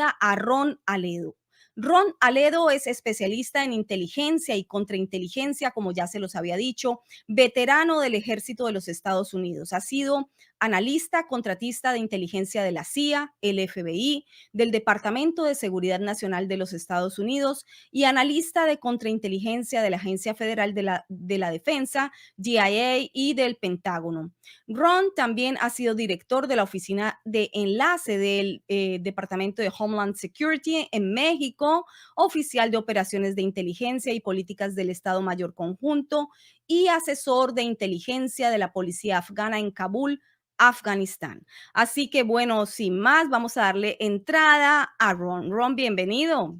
día a Ron Aledo. Ron Aledo es especialista en inteligencia y contrainteligencia, como ya se los había dicho, veterano del Ejército de los Estados Unidos. Ha sido analista contratista de inteligencia de la CIA, el FBI, del Departamento de Seguridad Nacional de los Estados Unidos y analista de contrainteligencia de la Agencia Federal de la Defensa, DIA, y del Pentágono. Ron también ha sido director de la Oficina de Enlace del Departamento de Homeland Security en México, oficial de operaciones de inteligencia y políticas del Estado Mayor Conjunto y asesor de inteligencia de la policía afgana en Kabul, Afganistán. Así que bueno, sin más, vamos a darle entrada a Ron. Ron, bienvenido.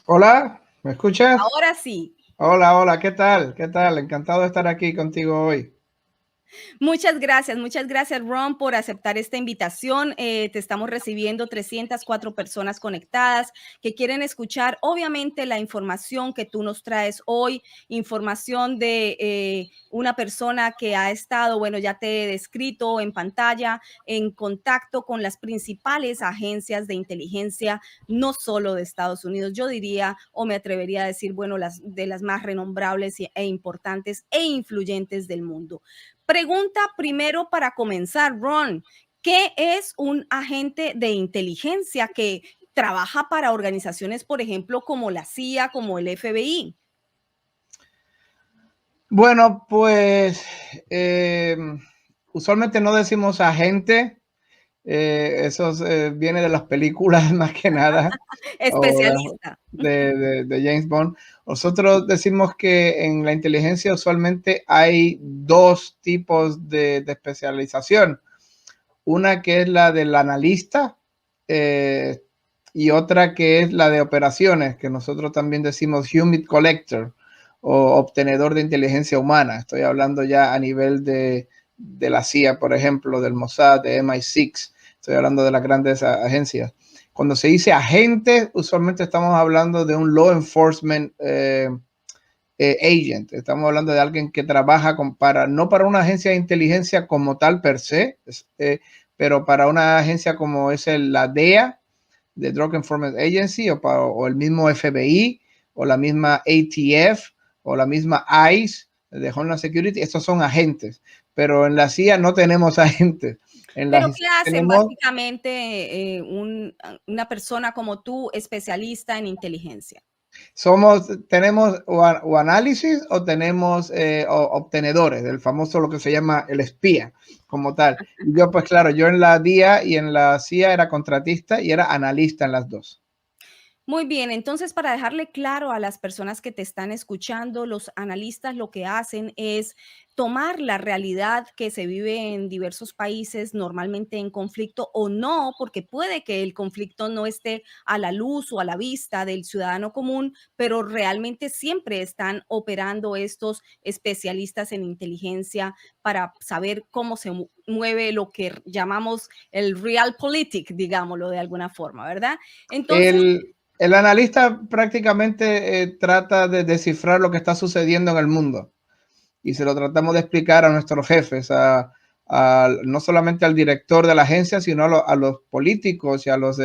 Hola, ¿me escuchas? Ahora sí. Hola, hola, ¿qué tal? ¿Qué tal? Encantado de estar aquí contigo hoy. Muchas gracias Ron por aceptar esta invitación. Te estamos recibiendo 304 personas conectadas que quieren escuchar obviamente la información que tú nos traes hoy, información de una persona que ha estado, bueno, ya te he descrito en pantalla, en contacto con las principales agencias de inteligencia, no solo de Estados Unidos, yo diría, o me atrevería a decir, bueno, de las más renombrables e importantes e influyentes del mundo. Pregunta primero para comenzar, Ron, ¿qué es un agente de inteligencia que trabaja para organizaciones, por ejemplo, como la CIA, como el FBI? Bueno, pues usualmente no decimos agente, eso viene de las películas más que nada, o Especialista. de James Bond. Nosotros decimos que en la inteligencia usualmente hay dos tipos de especialización. Una que es la del analista y otra que es la de operaciones, que nosotros también decimos Human Collector o obtenedor de inteligencia humana. Estoy hablando ya a nivel de la CIA, por ejemplo, del Mossad, de MI6. Estoy hablando de las grandes agencias. Cuando se dice agente, usualmente estamos hablando de un law enforcement agent. Estamos hablando de alguien que trabaja no para una agencia de inteligencia como tal per se, pero para una agencia como es la DEA, de Drug Enforcement Agency, o el mismo FBI, o la misma ATF, o la misma ICE, de Homeland Security. Estos son agentes, pero en la CIA no tenemos agentes. ¿Pero qué hacen básicamente una persona como tú, especialista en inteligencia? Tenemos o análisis o tenemos obtenedores, del famoso lo que se llama el espía como tal. Y yo, pues claro, yo en la DIA y en la CIA era contratista y era analista en las dos. Muy bien, entonces para dejarle claro a las personas que te están escuchando, los analistas lo que hacen es tomar la realidad que se vive en diversos países, normalmente en conflicto o no, porque puede que el conflicto no esté a la luz o a la vista del ciudadano común, pero realmente siempre están operando estos especialistas en inteligencia para saber cómo se mueve lo que llamamos el realpolitik, digámoslo de alguna forma, ¿verdad? Entonces, el analista prácticamente trata de descifrar lo que está sucediendo en el mundo y se lo tratamos de explicar a nuestros jefes, no solamente al director de la agencia, sino a los políticos y a los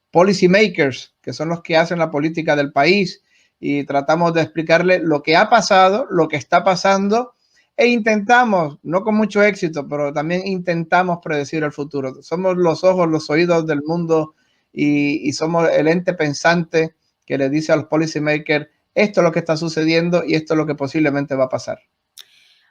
policy makers, que son los que hacen la política del país, y tratamos de explicarle lo que ha pasado, lo que está pasando, e intentamos, no con mucho éxito, pero también intentamos predecir el futuro. Somos los ojos, los oídos del mundo y somos el ente pensante que le dice a los policy makers, esto es lo que está sucediendo y esto es lo que posiblemente va a pasar.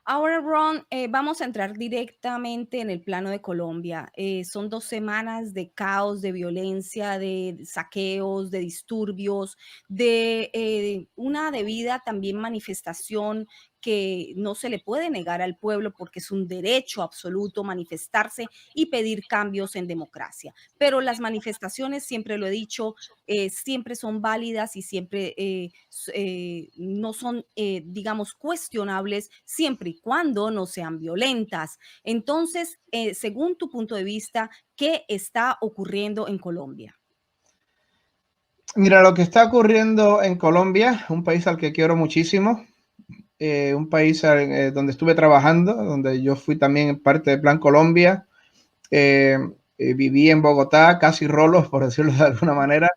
Ahora, Ron, vamos a entrar directamente en el plano de Colombia. Son 2 semanas de caos, de violencia, de saqueos, de disturbios, de una debida también manifestación que no se le puede negar al pueblo porque es un derecho absoluto manifestarse y pedir cambios en democracia. Pero las manifestaciones, siempre lo he dicho, siempre son válidas y siempre no son, digamos, cuestionables siempre y cuando no sean violentas. Entonces, según tu punto de vista, ¿qué está ocurriendo en Colombia? Mira, lo que está ocurriendo en Colombia, un país al que quiero muchísimo, un país donde estuve trabajando, donde yo fui también parte de Plan Colombia. viví en Bogotá, casi rolos, por decirlo de alguna manera.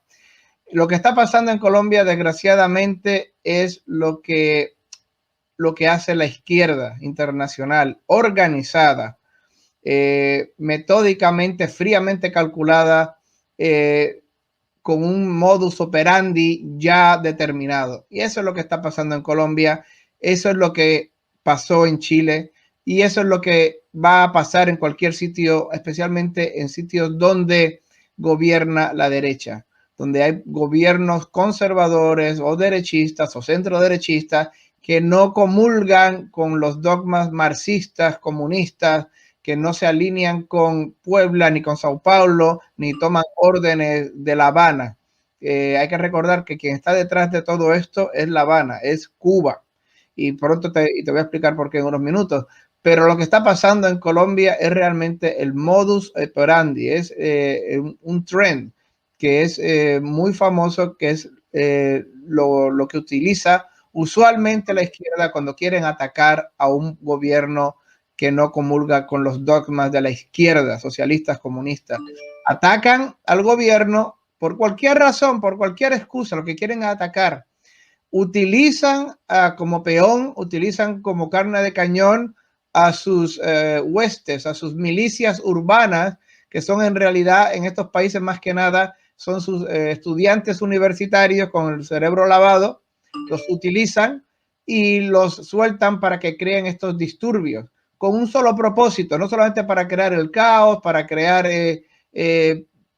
Lo que está pasando en Colombia, desgraciadamente, es lo que hace la izquierda internacional, organizada, metódicamente, fríamente calculada, con un modus operandi ya determinado. Y eso es lo que está pasando en Colombia, eso es lo que pasó en Chile y eso es lo que va a pasar en cualquier sitio, especialmente en sitios donde gobierna la derecha, donde hay gobiernos conservadores o derechistas o centroderechistas que no comulgan con los dogmas marxistas, comunistas, que no se alinean con Puebla ni con Sao Paulo, ni toman órdenes de La Habana. Hay que recordar que quien está detrás de todo esto es La Habana, es Cuba. Y pronto te voy a explicar por qué en unos minutos. Pero lo que está pasando en Colombia es realmente el modus operandi, es un trend que es muy famoso, que es lo que utiliza usualmente la izquierda cuando quieren atacar a un gobierno que no comulga con los dogmas de la izquierda, socialistas, comunistas. Atacan al gobierno por cualquier razón, por cualquier excusa, lo que quieren atacar. Utilizan como peón, utilizan como carne de cañón a sus huestes, a sus milicias urbanas, que son en realidad en estos países más que nada, son sus estudiantes universitarios con el cerebro lavado, los utilizan y los sueltan para que creen estos disturbios con un solo propósito, no solamente para crear el caos, para crear el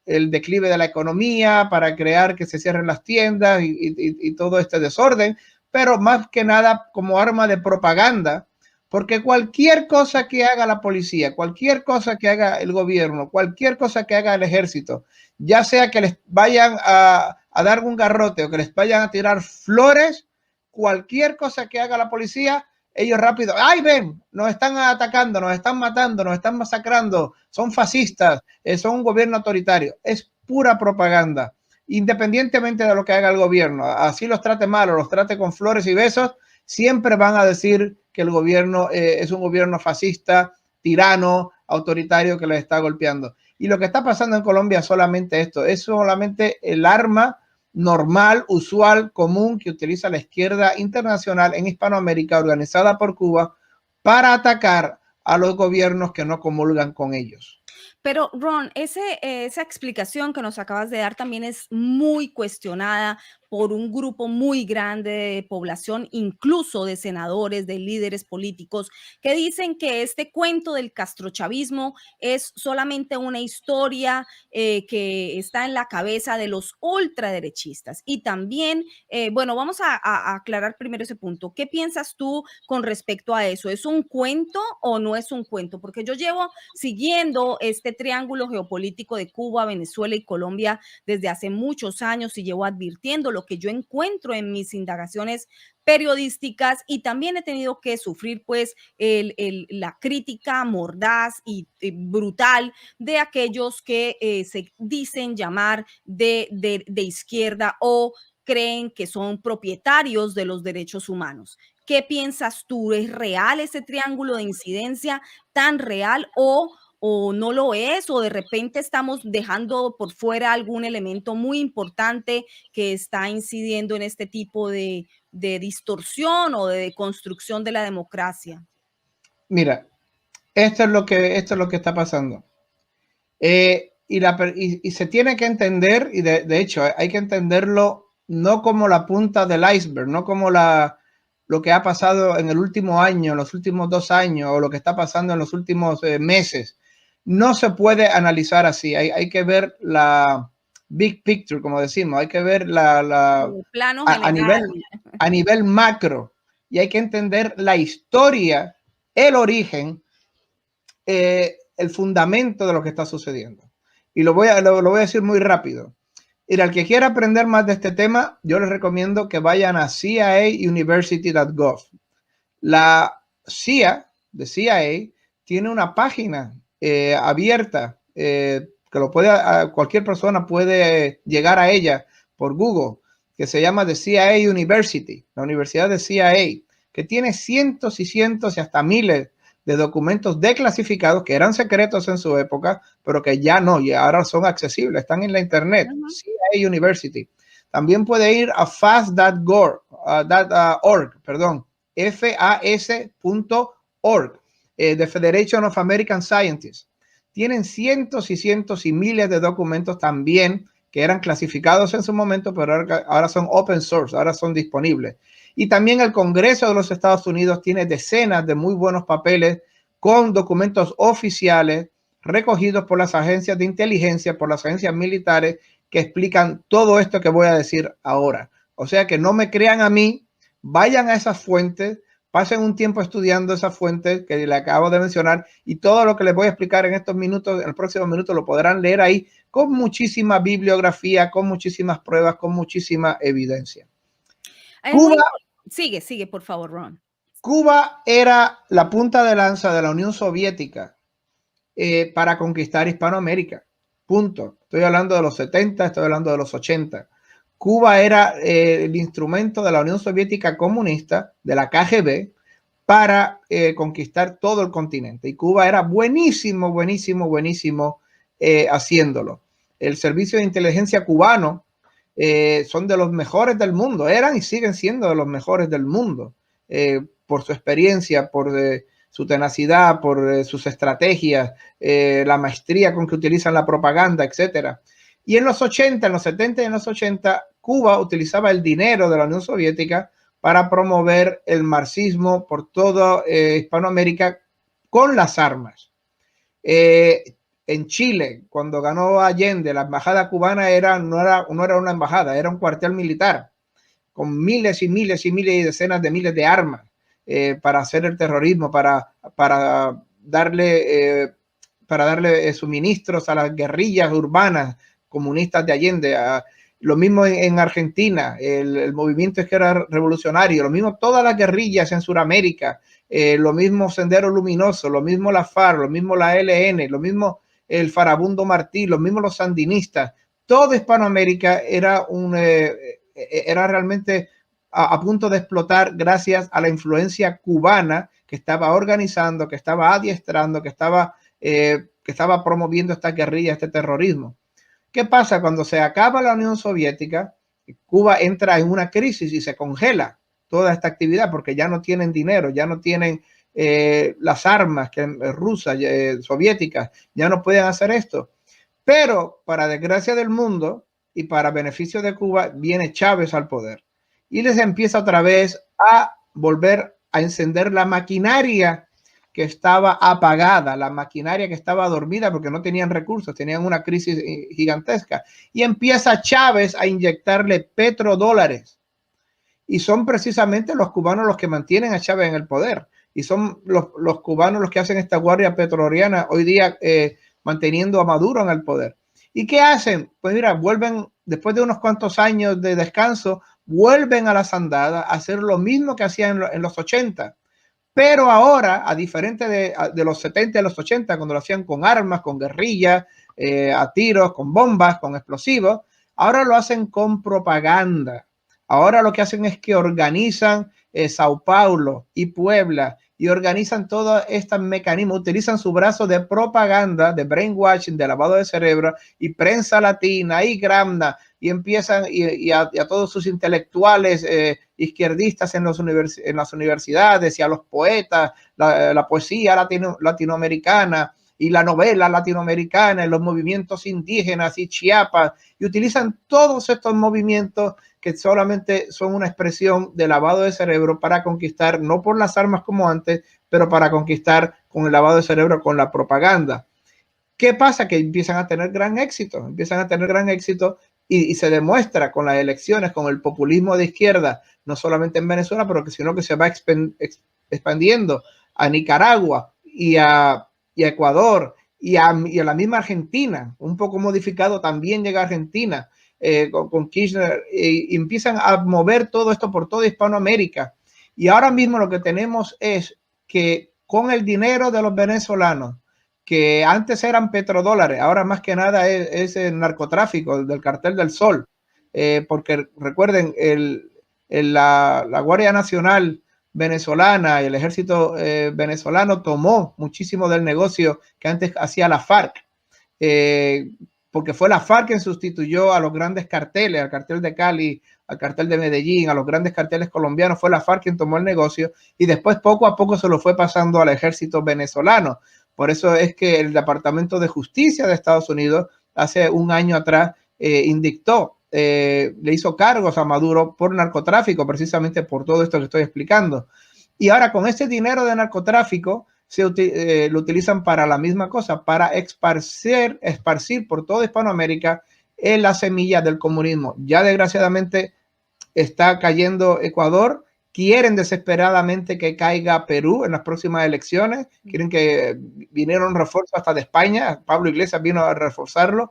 declive de la economía, para crear que se cierren las tiendas y todo este desorden, pero más que nada como arma de propaganda, porque cualquier cosa que haga la policía, cualquier cosa que haga el gobierno, cualquier cosa que haga el ejército, ya sea que les vayan a dar un garrote o que les vayan a tirar flores, cualquier cosa que haga la policía, ellos rápido, ¡ay, ven! Nos están atacando, nos están matando, nos están masacrando, son fascistas, son un gobierno autoritario. Es pura propaganda, independientemente de lo que haga el gobierno. Así los trate mal o los trate con flores y besos, siempre van a decir que el gobierno es un gobierno fascista, tirano, autoritario que les está golpeando. Y lo que está pasando en Colombia es solamente esto, es solamente el arma normal, usual, común que utiliza la izquierda internacional en Hispanoamérica, organizada por Cuba, para atacar a los gobiernos que no comulgan con ellos. Pero Ron, esa explicación que nos acabas de dar también es muy cuestionada por un grupo muy grande de población, incluso de senadores, de líderes políticos, que dicen que este cuento del castrochavismo es solamente una historia que está en la cabeza de los ultraderechistas. Y también, bueno, vamos a aclarar primero ese punto. ¿Qué piensas tú con respecto a eso? ¿Es un cuento o no es un cuento? Porque yo llevo siguiendo este triángulo geopolítico de Cuba, Venezuela y Colombia desde hace muchos años y llevo advirtiendo lo que yo encuentro en mis indagaciones periodísticas y también he tenido que sufrir pues la crítica mordaz y brutal de aquellos que se dicen llamar de izquierda o creen que son propietarios de los derechos humanos. ¿Qué piensas tú? ¿Es real ese triángulo de incidencia tan real o no lo es, o de repente estamos dejando por fuera algún elemento muy importante que está incidiendo en este tipo de distorsión o de construcción de la democracia? Mira, esto es lo que está pasando. Y se tiene que entender, y de hecho hay que entenderlo no como la punta del iceberg, no como lo que ha pasado en el último año, en los últimos 2 años, o lo que está pasando en los últimos meses. No se puede analizar así. Hay que ver la big picture, como decimos. Hay que ver Plano a general. nivel macro. Y hay que entender la historia, el origen, el fundamento de lo que está sucediendo. Y lo voy a decir muy rápido. Y al que quiera aprender más de este tema, yo les recomiendo que vayan a ciauniversity.gov. La CIA de CIA tiene una página abierta que cualquier persona puede llegar a ella por Google, que se llama The CIA University, la Universidad de CIA, que tiene cientos y cientos y hasta miles de documentos desclasificados que eran secretos en su época, pero que ya no, y ahora son accesibles, están en la internet. Ujú. CIA University. También puede ir a fast.org, perdón, fas.org, the Federation of American Scientists. Tienen cientos y cientos y miles de documentos también que eran clasificados en su momento, pero ahora son open source, ahora son disponibles. Y también el Congreso de los Estados Unidos tiene decenas de muy buenos papeles con documentos oficiales recogidos por las agencias de inteligencia, por las agencias militares, que explican todo esto que voy a decir ahora. O sea que no me crean a mí, vayan a esas fuentes, pasen un tiempo estudiando esas fuentes que le acabo de mencionar, y todo lo que les voy a explicar en estos minutos, en el próximo minuto, lo podrán leer ahí con muchísima bibliografía, con muchísimas pruebas, con muchísima evidencia. Cuba, Sigue, por favor, Ron. Cuba era la punta de lanza de la Unión Soviética para conquistar Hispanoamérica. Punto. Estoy hablando de los 70, estoy hablando de los 80. Cuba era el instrumento de la Unión Soviética comunista, de la KGB, para conquistar todo el continente. Y Cuba era buenísimo, buenísimo, buenísimo haciéndolo. El servicio de inteligencia cubano son de los mejores del mundo, eran y siguen siendo de los mejores del mundo, por su experiencia, por su tenacidad, por sus estrategias, la maestría con que utilizan la propaganda, etcétera. Y en los 80, en los 70 y en los 80, Cuba utilizaba el dinero de la Unión Soviética para promover el marxismo por toda Hispanoamérica con las armas. En Chile, cuando ganó Allende, la embajada cubana no era una embajada, era un cuartel militar con miles y miles y miles y decenas de miles de armas para hacer el terrorismo, para darle suministros a las guerrillas urbanas comunistas de Allende. Lo mismo en Argentina, el movimiento izquierda revolucionario, lo mismo todas las guerrillas en Sudamérica, lo mismo Sendero Luminoso, lo mismo la FARC, lo mismo la ELN, lo mismo el Farabundo Martí, lo mismo los sandinistas. Toda Hispanoamérica era realmente a punto de explotar gracias a la influencia cubana que estaba organizando, que estaba adiestrando, que estaba promoviendo esta guerrilla, este terrorismo. ¿Qué pasa? Cuando se acaba la Unión Soviética, Cuba entra en una crisis y se congela toda esta actividad porque ya no tienen dinero, ya no tienen las armas rusas, soviéticas, ya no pueden hacer esto. Pero para desgracia del mundo y para beneficio de Cuba, viene Chávez al poder y les empieza otra vez a volver a encender la maquinaria que estaba apagada, la maquinaria que estaba dormida porque no tenían recursos, tenían una crisis gigantesca. Y empieza Chávez a inyectarle petrodólares. Y son precisamente los cubanos los que mantienen a Chávez en el poder. Y son los cubanos los que hacen esta guardia petrolera hoy día manteniendo a Maduro en el poder. ¿Y qué hacen? Pues mira, vuelven, después de unos cuantos años de descanso, vuelven a las andadas a hacer lo mismo que hacían en los 80. Pero ahora, a diferente de los 70 y los 80, cuando lo hacían con armas, con guerrillas, a tiros, con bombas, con explosivos, ahora lo hacen con propaganda. Ahora lo que hacen es que organizan Sao Paulo y Puebla y organizan todos estos mecanismos, utilizan su brazo de propaganda, de brainwashing, de lavado de cerebro y prensa latina y Gramna, y empiezan y a todos sus intelectuales izquierdistas en las universidades y a los poetas, la poesía latinoamericana y la novela latinoamericana, en los movimientos indígenas y Chiapas, y utilizan todos estos movimientos que solamente son una expresión de lavado de cerebro para conquistar, no por las armas como antes, pero para conquistar con el lavado de cerebro, con la propaganda. ¿Qué pasa? Que empiezan a tener gran éxito, y se demuestra con las elecciones, con el populismo de izquierda, no solamente en Venezuela, pero sino que se va expandiendo a Nicaragua y a Ecuador y a la misma Argentina, un poco modificado también llega a Argentina con Kirchner, y empiezan a mover todo esto por toda Hispanoamérica. Y ahora mismo lo que tenemos es que con el dinero de los venezolanos, que antes eran petrodólares, ahora más que nada es el narcotráfico del Cartel del Sol, porque recuerden, la Guardia Nacional venezolana y el ejército venezolano tomó muchísimo del negocio que antes hacía la FARC, porque fue la FARC quien sustituyó a los grandes carteles, al cartel de Cali, al cartel de Medellín, a los grandes carteles colombianos. Fue la FARC quien tomó el negocio y después poco a poco se lo fue pasando al ejército venezolano. Por eso es que el Departamento de Justicia de Estados Unidos hace un año atrás le hizo cargos a Maduro por narcotráfico, precisamente por todo esto que estoy explicando. Y ahora con ese dinero de narcotráfico lo utilizan para la misma cosa, para esparcir por toda Hispanoamérica la semilla del comunismo. Ya desgraciadamente está cayendo Ecuador. Quieren desesperadamente que caiga Perú en las próximas elecciones. Quieren que vinieron refuerzos hasta de España. Pablo Iglesias vino a reforzarlo.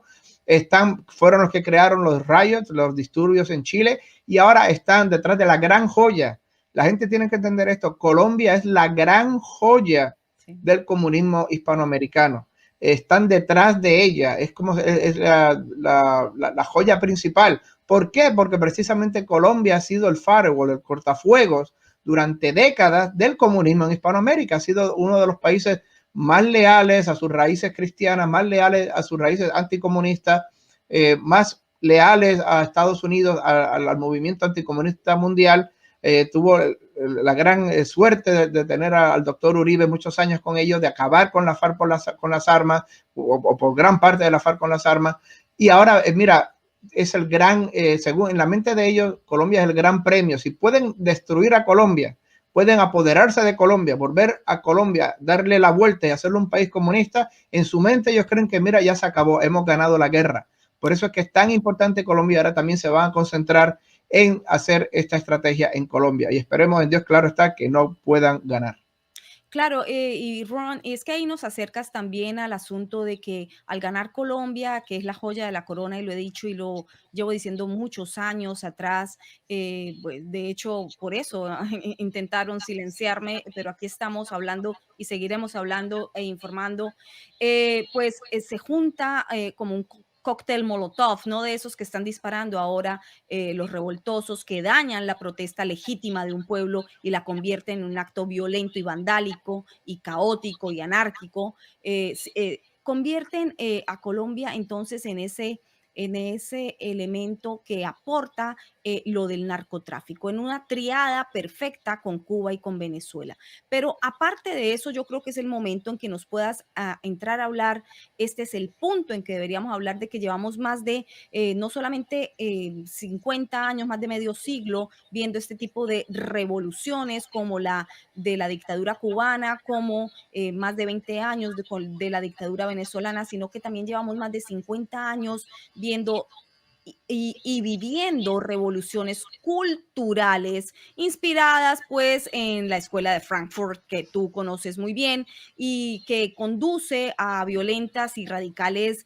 Fueron los que crearon los riots, los disturbios en Chile, y ahora están detrás de la gran joya. La gente tiene que entender esto. Colombia es la gran joya del comunismo hispanoamericano. Están detrás de ella. Es como es la joya principal. ¿Por qué? Porque precisamente Colombia ha sido el firewall, el cortafuegos durante décadas del comunismo en Hispanoamérica. Ha sido uno de los países más leales a sus raíces cristianas, más leales a sus raíces anticomunistas, más leales a Estados Unidos, al movimiento anticomunista mundial. Tuvo la gran suerte de tener al doctor Uribe muchos años con ellos, de acabar con la FARC con las armas, o por gran parte de la FARC con las armas. Y ahora, mira, es el gran, según en la mente de ellos, Colombia es el gran premio. Si pueden destruir a Colombia, pueden apoderarse de Colombia, volver a Colombia, darle la vuelta y hacerlo un país comunista, en su mente ellos creen que, mira, ya se acabó, hemos ganado la guerra. Por eso es que es tan importante Colombia. Ahora también se van a concentrar en hacer esta estrategia en Colombia. Y esperemos en Dios, claro está, que no puedan ganar. Claro, y Ron, es que ahí nos acercas también al asunto de que al ganar Colombia, que es la joya de la corona, y lo he dicho y lo llevo diciendo muchos años atrás, pues, de hecho, por eso intentaron silenciarme, pero aquí estamos hablando y seguiremos hablando e informando, pues se junta como un cóctel Molotov, ¿no? De esos que están disparando ahora los revoltosos, que dañan la protesta legítima de un pueblo y la convierten en un acto violento y vandálico y caótico y anárquico, convierten a Colombia entonces en ese elemento que aporta lo del narcotráfico, en una triada perfecta con Cuba y con Venezuela. Pero aparte de eso, yo creo que es el momento en que nos puedas entrar a hablar. Este es el punto en que deberíamos hablar de que llevamos más de, no solamente 50 años, más de medio siglo, viendo este tipo de revoluciones como la de la dictadura cubana, como más de 20 años de la dictadura venezolana, sino que también llevamos más de 50 años viendo y viviendo revoluciones culturales inspiradas pues en la escuela de Frankfurt, que tú conoces muy bien y que conduce a violentas y radicales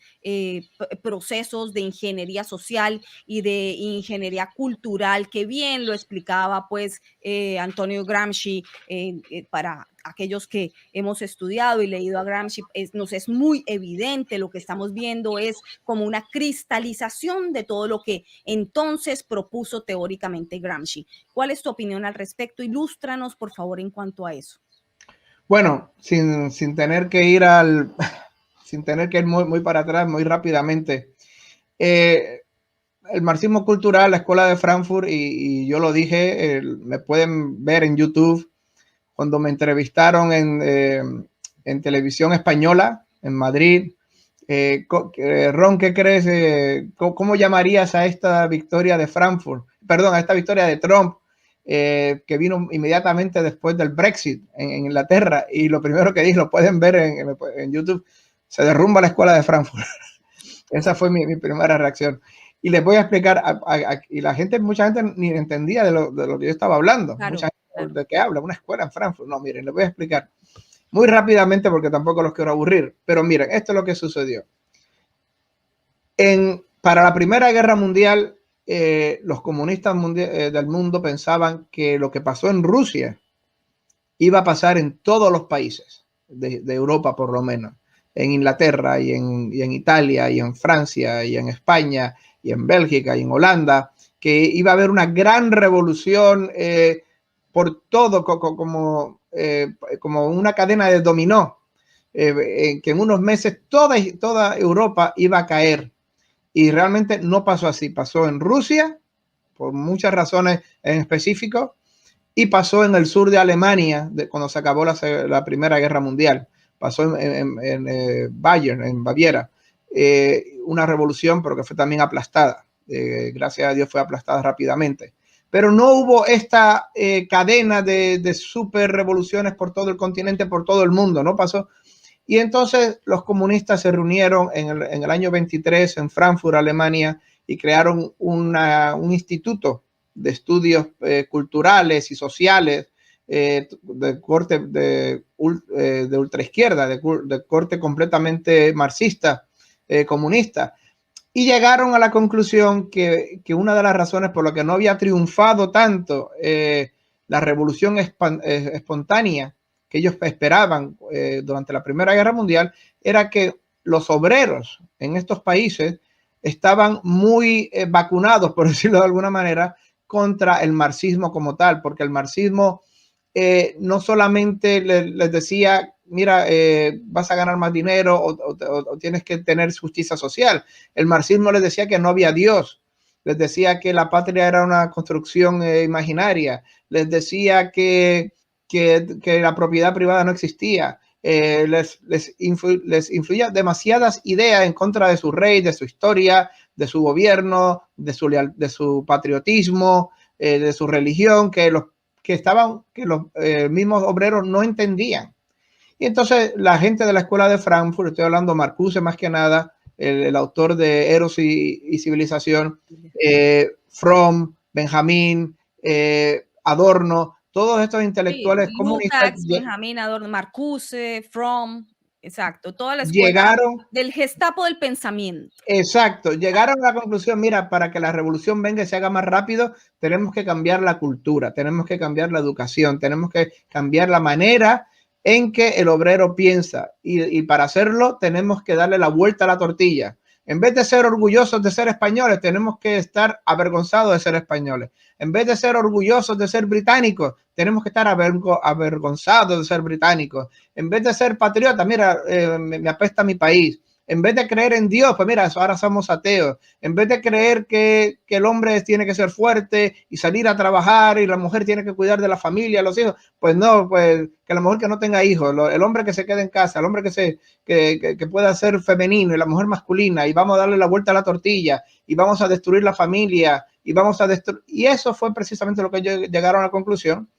procesos de ingeniería social y de ingeniería cultural, que bien lo explicaba pues Antonio Gramsci para aquellos que hemos estudiado y leído a Gramsci. Nos es muy evidente. Lo que estamos viendo es como una cristalización de todo lo que entonces propuso teóricamente Gramsci. ¿Cuál es tu opinión al respecto? Ilústranos, por favor, en cuanto a eso. Bueno, sin tener que ir sin tener que ir muy para atrás, muy rápidamente. El marxismo cultural, la escuela de Frankfurt, y yo lo dije, me pueden ver en YouTube, cuando me entrevistaron en televisión española, en Madrid. Ron, ¿qué crees? ¿Cómo llamarías a esta victoria de Frankfurt? Perdón, a esta victoria de Trump, que vino inmediatamente después del Brexit en Inglaterra. Y lo primero que dije, lo pueden ver en YouTube, se derrumba la escuela de Frankfurt. Esa fue mi primera reacción. Y les voy a explicar, y mucha gente ni entendía de lo que yo estaba hablando. Claro, mucha gente, ¿de qué habla? Una escuela en Frankfurt. No, miren, les voy a explicar muy rápidamente porque tampoco los quiero aburrir. Pero miren, esto es lo que sucedió. Para la Primera Guerra Mundial, los comunistas del mundo pensaban que lo que pasó en Rusia iba a pasar en todos los países de Europa, por lo menos. En Inglaterra y en Italia y en Francia y en España y en Bélgica y en Holanda, que iba a haber una gran revolución por todo como una cadena de dominó, que en unos meses toda Europa iba a caer. Y realmente no pasó así. Pasó en Rusia, por muchas razones en específico, y pasó en el sur de Alemania, cuando se acabó la Primera Guerra Mundial. Pasó en Bayern, en Baviera, una revolución, pero que fue también aplastada. Gracias a Dios fue aplastada rápidamente. Pero no hubo esta cadena de super revoluciones por todo el continente, por todo el mundo, no pasó. Y entonces los comunistas se reunieron en el año 23 en Frankfurt, Alemania, y crearon un instituto de estudios culturales y sociales de corte de ultraizquierda, de corte completamente marxista, comunista. Y llegaron a la conclusión que una de las razones por las que no había triunfado tanto la revolución espontánea que ellos esperaban durante la Primera Guerra Mundial era que los obreros en estos países estaban muy vacunados, por decirlo de alguna manera, contra el marxismo como tal, porque el marxismo no solamente les decía, mira, vas a ganar más dinero o tienes que tener justicia social. El marxismo les decía que no había Dios, les decía que la patria era una construcción imaginaria, les decía que la propiedad privada no existía. Les influía demasiadas ideas en contra de su rey, de su historia, de su gobierno, de su patriotismo, de su religión, que los mismos obreros no entendían. Y entonces la gente de la escuela de Frankfurt, estoy hablando Marcuse más que nada, el autor de Eros y Civilización, Fromm, Benjamin, Adorno, todos estos intelectuales comunistas. Lukács, Benjamin, Adorno, Marcuse, Fromm, exacto, toda la escuela Llegaron del Gestapo del pensamiento. Exacto, llegaron a la conclusión, mira, para que la revolución venga y se haga más rápido, tenemos que cambiar la cultura, tenemos que cambiar la educación, tenemos que cambiar la manera en que el obrero piensa y para hacerlo tenemos que darle la vuelta a la tortilla. En vez de ser orgullosos de ser españoles, tenemos que estar avergonzados de ser españoles. En vez de ser orgullosos de ser británicos, tenemos que estar avergonzados de ser británicos. En vez de ser patriotas, mira, me apesta mi país. En vez de creer en Dios, pues mira, ahora somos ateos. En vez de creer que el hombre tiene que ser fuerte y salir a trabajar y la mujer tiene que cuidar de la familia, los hijos, pues no, pues que la mujer que no tenga hijos, el hombre que se quede en casa, el hombre que pueda ser femenino y la mujer masculina, y vamos a darle la vuelta a la tortilla y vamos a destruir la familia y vamos a destruir. Y eso fue precisamente lo que ellos llegaron a la conclusión,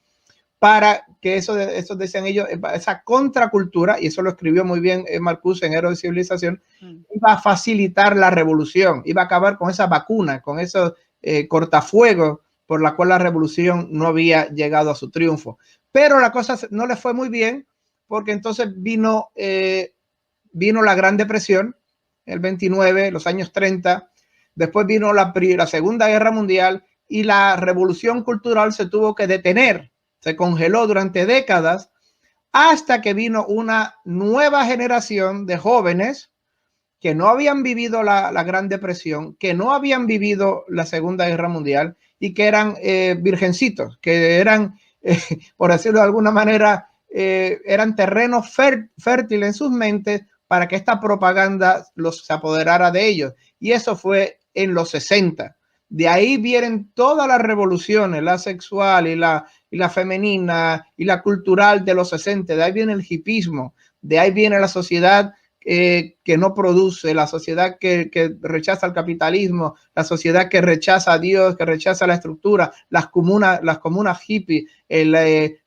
para que eso decían ellos, esa contracultura, y eso lo escribió muy bien Marcuse en Héroe de Civilización, iba a facilitar la revolución, iba a acabar con esa vacuna, con esos cortafuegos por la cual la revolución no había llegado a su triunfo. Pero la cosa no le fue muy bien, porque entonces vino la Gran Depresión, el 29, los años 30, después vino la Segunda Guerra Mundial y la revolución cultural se tuvo que detener. Se congeló durante décadas hasta que vino una nueva generación de jóvenes que no habían vivido la Gran Depresión, que no habían vivido la Segunda Guerra Mundial y que eran virgencitos, que eran, por decirlo de alguna manera, eran terrenos fértiles en sus mentes para que esta propaganda se apoderara de ellos. Y eso fue en los 60. De ahí vienen todas las revoluciones, la sexual y la femenina y la cultural de los 60. De ahí viene el hipismo, de ahí viene la sociedad que no produce, la sociedad que rechaza el capitalismo, la sociedad que rechaza a Dios, que rechaza la estructura, las comunas hippies,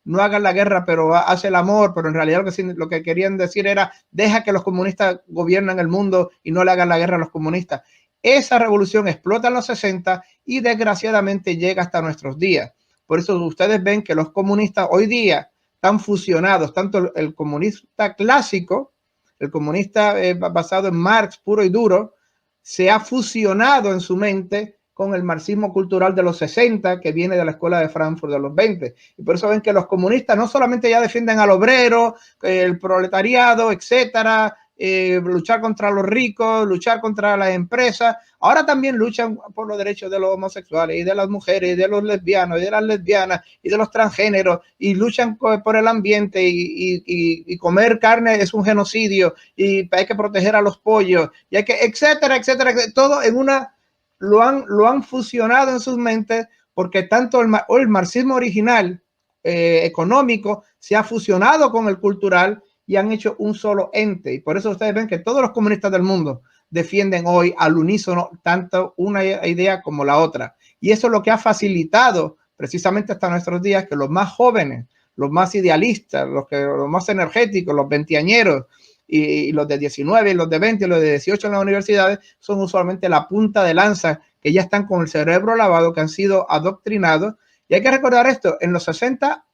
no hagan la guerra pero hace el amor, pero en realidad lo que querían decir era deja que los comunistas gobiernen el mundo y no le hagan la guerra a los comunistas. Esa revolución explota en los 60 y desgraciadamente llega hasta nuestros días. Por eso ustedes ven que los comunistas hoy día están fusionados, tanto el comunista clásico, el comunista basado en Marx puro y duro, se ha fusionado en su mente con el marxismo cultural de los 60, que viene de la escuela de Frankfurt de los 20. Y por eso ven que los comunistas no solamente ya defienden al obrero, el proletariado, etcétera, luchar contra los ricos, luchar contra las empresas. Ahora también luchan por los derechos de los homosexuales y de las mujeres y de los lesbianos y de las lesbianas y de los transgéneros, y luchan por el ambiente, y comer carne es un genocidio y hay que proteger a los pollos y hay que, etcétera, etcétera, etcétera. Todo en una, lo han fusionado en sus mentes, porque tanto el marxismo original económico se ha fusionado con el cultural y han hecho un solo ente. Y por eso ustedes ven que todos los comunistas del mundo defienden hoy al unísono tanto una idea como la otra. Y eso es lo que ha facilitado precisamente hasta nuestros días que los más jóvenes, los más idealistas, los más energéticos, los veinteañeros y los de 19, los de 20, los de 18 en las universidades son usualmente la punta de lanza, que ya están con el cerebro lavado, que han sido adoctrinados. Y hay que recordar esto, en los 60,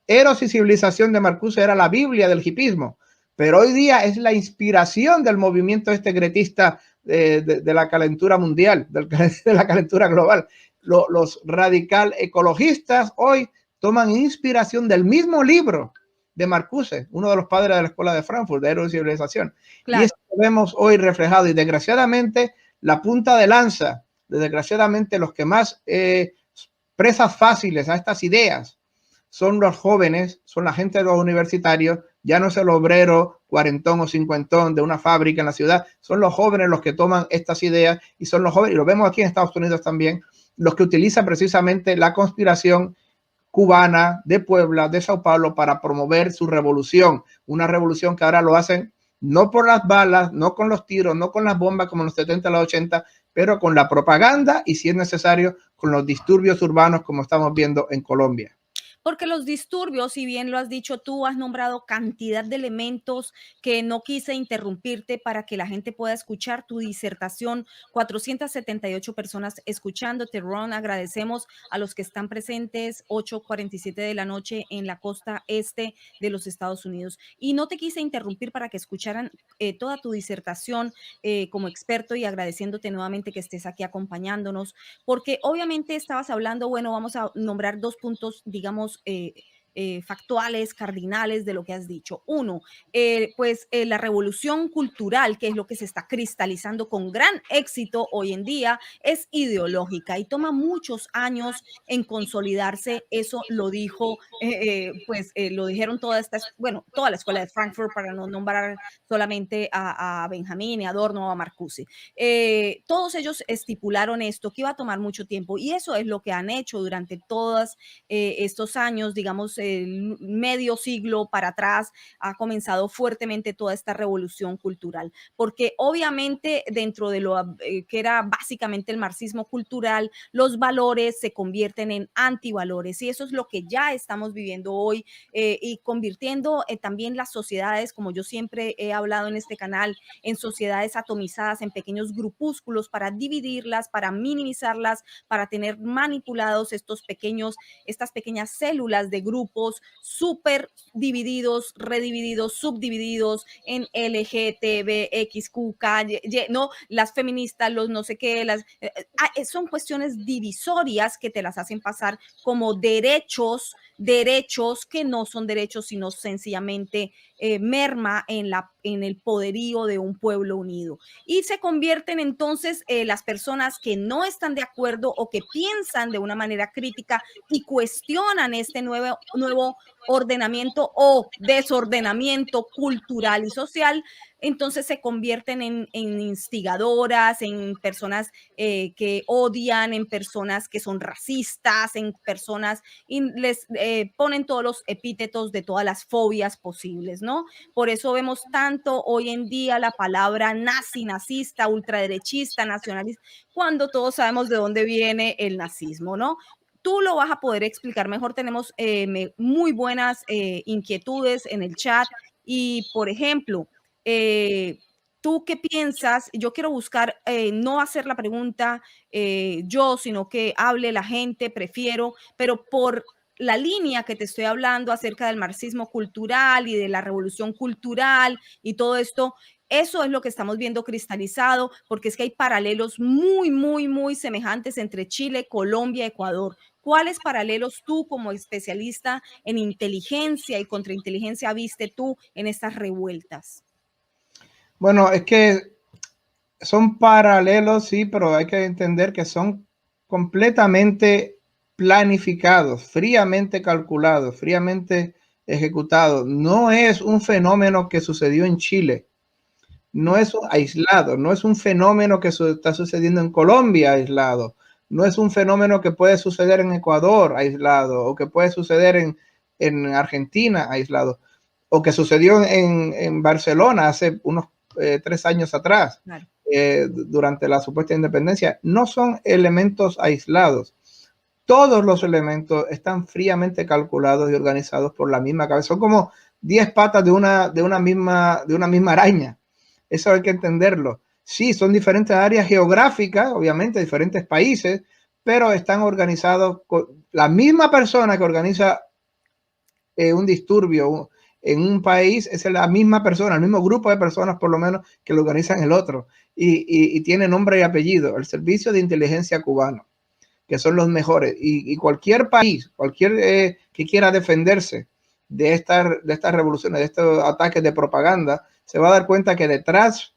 Eros y Civilización de Marcuse era la Biblia del hipismo, pero hoy día es la inspiración del movimiento gretista de la calentura mundial, de la calentura global. Los radical ecologistas hoy toman inspiración del mismo libro de Marcuse, uno de los padres de la escuela de Frankfurt, de Eros y Civilización. Claro. Y eso lo vemos hoy reflejado, y desgraciadamente la punta de lanza, desgraciadamente los que más presas fáciles a estas ideas son los jóvenes, son la gente de los universitarios, ya no es el obrero cuarentón o cincuentón de una fábrica en la ciudad, son los jóvenes los que toman estas ideas, y son los jóvenes, y lo vemos aquí en Estados Unidos también, los que utilizan precisamente la conspiración cubana de Puebla, de Sao Paulo, para promover su revolución, una revolución que ahora lo hacen no por las balas, no con los tiros, no con las bombas como en los 70, los 80, pero con la propaganda y, si es necesario, con los disturbios urbanos como estamos viendo en Colombia. Porque los disturbios, si bien lo has dicho tú, has nombrado cantidad de elementos que no quise interrumpirte para que la gente pueda escuchar tu disertación. 478 personas escuchándote, Ron. Agradecemos a los que están presentes, 8:47 de la noche en la costa este de los Estados Unidos. Y no te quise interrumpir para que escucharan toda tu disertación como experto, y agradeciéndote nuevamente que estés aquí acompañándonos, porque obviamente estabas hablando, bueno, vamos a nombrar dos puntos, digamos, factuales, cardinales de lo que has dicho. Uno, la revolución cultural, que es lo que se está cristalizando con gran éxito hoy en día, es ideológica y toma muchos años en consolidarse. Eso lo dijo, lo dijeron toda la escuela de Frankfurt, para no nombrar solamente a Benjamín, a Adorno, a Marcuse. Todos ellos estipularon esto, que iba a tomar mucho tiempo, y eso es lo que han hecho durante todos estos años, digamos, medio siglo para atrás. Ha comenzado fuertemente toda esta revolución cultural, porque obviamente dentro de lo que era básicamente el marxismo cultural, los valores se convierten en antivalores, y eso es lo que ya estamos viviendo hoy, y convirtiendo también las sociedades, como yo siempre he hablado en este canal, en sociedades atomizadas, en pequeños grupúsculos, para dividirlas, para minimizarlas, para tener manipulados estas pequeñas células de grupos súper divididos, redivididos, subdivididos en L, G, T, B, X, Q, K, Y, no, las feministas, los no sé qué, son cuestiones divisorias que te las hacen pasar como derechos que no son derechos, sino sencillamente merma en el poderío de un pueblo unido. Y se convierten entonces las personas que no están de acuerdo o que piensan de una manera crítica y cuestionan este nuevo ordenamiento o desordenamiento cultural y social, entonces se convierten en instigadoras, en personas que odian, en personas que son racistas, en personas, y les ponen todos los epítetos de todas las fobias posibles, ¿no? Por eso vemos tanto hoy en día la palabra nazi, nazista, ultraderechista, nacionalista, cuando todos sabemos de dónde viene el nazismo, ¿no? Tú lo vas a poder explicar mejor. Tenemos muy buenas inquietudes en el chat. Y, por ejemplo, ¿tú qué piensas? Yo quiero buscar, no hacer la pregunta yo, sino que hable la gente, prefiero, pero por la línea que te estoy hablando acerca del marxismo cultural y de la revolución cultural y todo esto, eso es lo que estamos viendo cristalizado, porque es que hay paralelos muy, muy, muy semejantes entre Chile, Colombia, Ecuador. ¿Cuáles paralelos tú, como especialista en inteligencia y contrainteligencia, viste tú en estas revueltas? Bueno, es que son paralelos, sí, pero hay que entender que son completamente planificados, fríamente calculados, fríamente ejecutados. No es un fenómeno que sucedió en Chile, no Mm. es aislado, no es un fenómeno que está sucediendo en Colombia aislado, no es un fenómeno que puede suceder en Ecuador aislado o que puede suceder en Argentina aislado o que sucedió en Barcelona hace unos 3 años atrás, Claro. durante la supuesta independencia. No son elementos aislados. Todos los elementos están fríamente calculados y organizados por la misma cabeza. Son como 10 patas de una misma araña. Eso hay que entenderlo. Sí, son diferentes áreas geográficas, obviamente, diferentes países, pero están organizados con la misma persona que organiza un disturbio en un país, es la misma persona, el mismo grupo de personas por lo menos que lo organizan el otro. Y tiene nombre y apellido, el Servicio de Inteligencia Cubano, que son los mejores. Y cualquier país, cualquier que quiera defenderse de estas revoluciones, de estos ataques de propaganda, se va a dar cuenta que detrás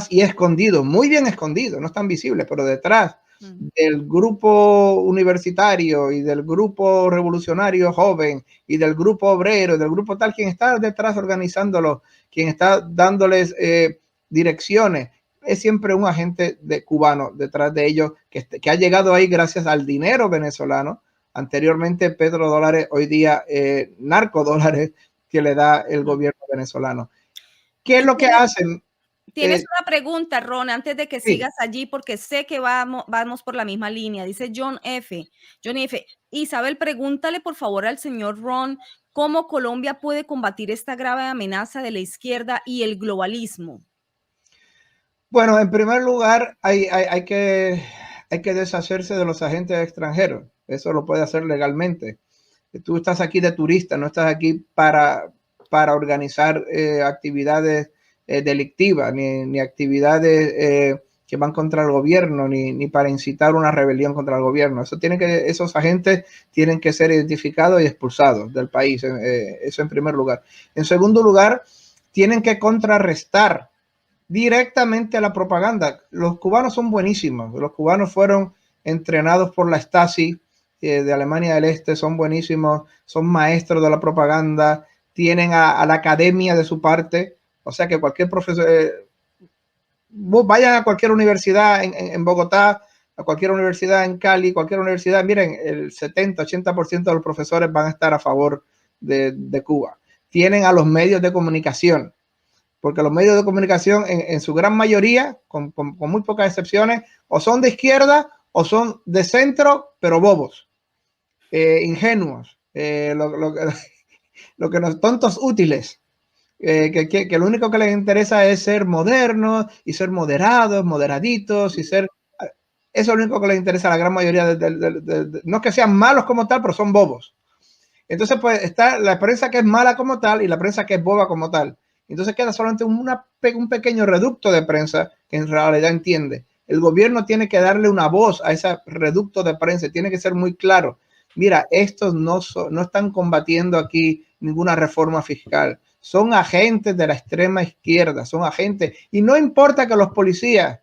y escondido, muy bien escondido, no están visibles, pero detrás del grupo universitario y del grupo revolucionario joven y del grupo obrero, del grupo tal, quien está detrás organizándolo, quien está dándoles direcciones, es siempre un agente cubano detrás de ellos que ha llegado ahí gracias al dinero venezolano. Anteriormente petrodólares, hoy día narcodólares que le da el gobierno venezolano. ¿Qué es Tú lo que tienes hacen? tienes una pregunta, Ron, antes de que Sí. sigas allí, porque sé que vamos por la misma línea. Dice John F. Isabel, pregúntale por favor al señor Ron cómo Colombia puede combatir esta grave amenaza de la izquierda y el globalismo. Bueno, en primer lugar, hay que deshacerse de los agentes extranjeros. Eso lo puede hacer legalmente. Tú estás aquí de turista, no estás aquí para organizar actividades delictivas, ni actividades que van contra el gobierno, ni para incitar una rebelión contra el gobierno. Esos agentes tienen que ser identificados y expulsados del país. Eso en primer lugar. En segundo lugar, tienen que contrarrestar directamente a la propaganda. Los cubanos son buenísimos. Los cubanos fueron entrenados por la Stasi de Alemania del Este, son buenísimos, son maestros de la propaganda, tienen a la academia de su parte, o sea que cualquier profesor, vayan a cualquier universidad en Bogotá, a cualquier universidad en Cali, cualquier universidad, miren, el 70-80% de los profesores van a estar a favor de Cuba. Tienen a los medios de comunicación, porque los medios de comunicación en su gran mayoría, con muy pocas excepciones, o son de izquierda o son de centro, pero bobos, ingenuos, lo que nos tontos útiles, que lo único que les interesa es ser modernos y ser moderados, moderaditos y ser... Eso es lo único que les interesa a la gran mayoría. No es que sean malos como tal, pero son bobos. Entonces, pues está la prensa que es mala como tal y la prensa que es boba como tal. Entonces queda solamente un pequeño reducto de prensa que en realidad entiende. El gobierno tiene que darle una voz a ese reducto de prensa, tiene que ser muy claro. Mira, estos no están combatiendo aquí ninguna reforma fiscal. Son agentes de la extrema izquierda, son agentes. Y no importa que los policías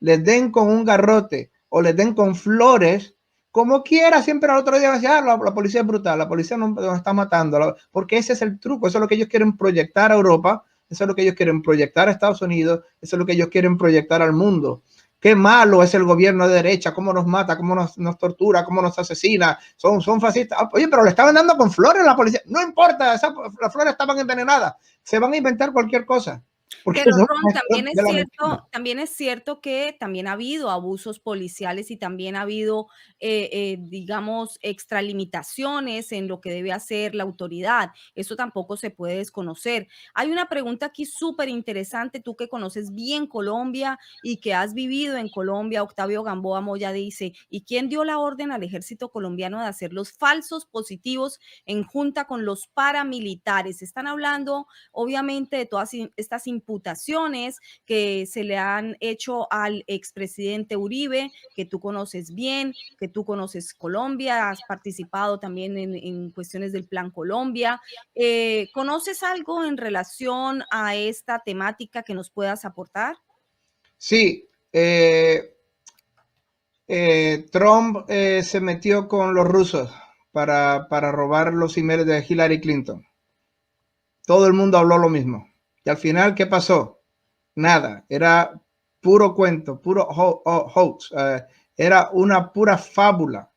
les den con un garrote o les den con flores, como quiera, siempre al otro día va a decir, la policía es brutal, la policía nos está matando, porque ese es el truco, eso es lo que ellos quieren proyectar a Europa, eso es lo que ellos quieren proyectar a Estados Unidos, eso es lo que ellos quieren proyectar al mundo. Qué malo es el gobierno de derecha, cómo nos mata, cómo nos tortura, cómo nos asesina, son fascistas. Oye, pero le estaban dando con flores a la policía. No importa, las flores estaban envenenadas. Se van a inventar cualquier cosa. Porque Pero son Ron, de la mentira. también es cierto que también ha habido abusos policiales y también ha habido, digamos, extralimitaciones en lo que debe hacer la autoridad. Eso tampoco se puede desconocer. Hay una pregunta aquí súper interesante, tú que conoces bien Colombia y que has vivido en Colombia, Octavio Gamboa Moya dice, ¿y quién dio la orden al ejército colombiano de hacer los falsos positivos en junta con los paramilitares? Están hablando, obviamente, de todas estas imputaciones que se le han hecho al expresidente Uribe, que tú conoces bien, que tú conoces Colombia, has participado también en cuestiones del Plan Colombia. ¿Conoces algo en relación a esta temática que nos puedas aportar? Sí, Trump se metió con los rusos para robar los emails de Hillary Clinton. Todo el mundo habló lo mismo. Y al final, ¿qué pasó? Nada, era puro cuento, puro hoax, era una pura fábula.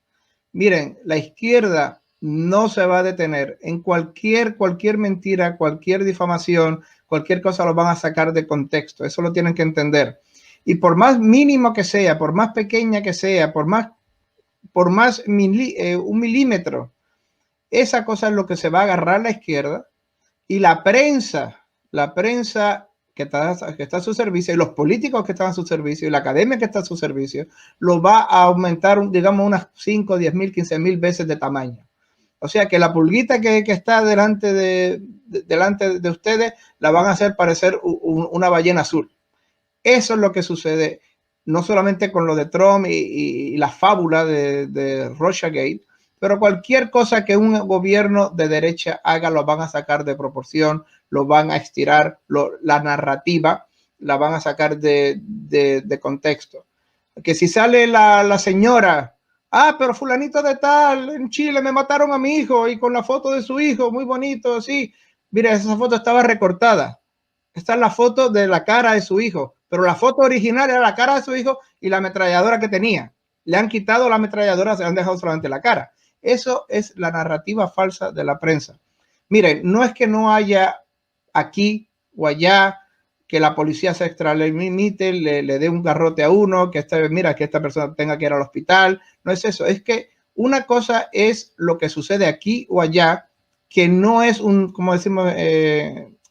Miren, la izquierda no se va a detener en cualquier mentira, cualquier difamación, cualquier cosa lo van a sacar de contexto. Eso lo tienen que entender. Y por más mínimo que sea, por más pequeña que sea, por más un milímetro, esa cosa es lo que se va a agarrar la izquierda y la prensa que está a su servicio y los políticos que están a su servicio y la academia que está a su servicio, lo va a aumentar, digamos, unas 5, 10,000, 15,000 veces de tamaño. O sea que la pulguita que está delante de ustedes la van a hacer parecer una ballena azul. Eso es lo que sucede, no solamente con lo de Trump y la fábula de Russiagate, pero cualquier cosa que un gobierno de derecha haga lo van a sacar de proporción, lo van a estirar, la narrativa la van a sacar de contexto. Que si sale la señora, pero fulanito de tal, en Chile me mataron a mi hijo y con la foto de su hijo, muy bonito, sí. Mira, esa foto estaba recortada. Esta es la foto de la cara de su hijo, pero la foto original era la cara de su hijo y la ametralladora que tenía. Le han quitado la ametralladora, se han dejado solamente la cara. Eso es la narrativa falsa de la prensa. Miren, no es que no haya aquí o allá que la policía se extralimite, le dé un garrote a uno, que mira, que esta persona tenga que ir al hospital. No es eso, es que una cosa es lo que sucede aquí o allá, que no es un, como decimos,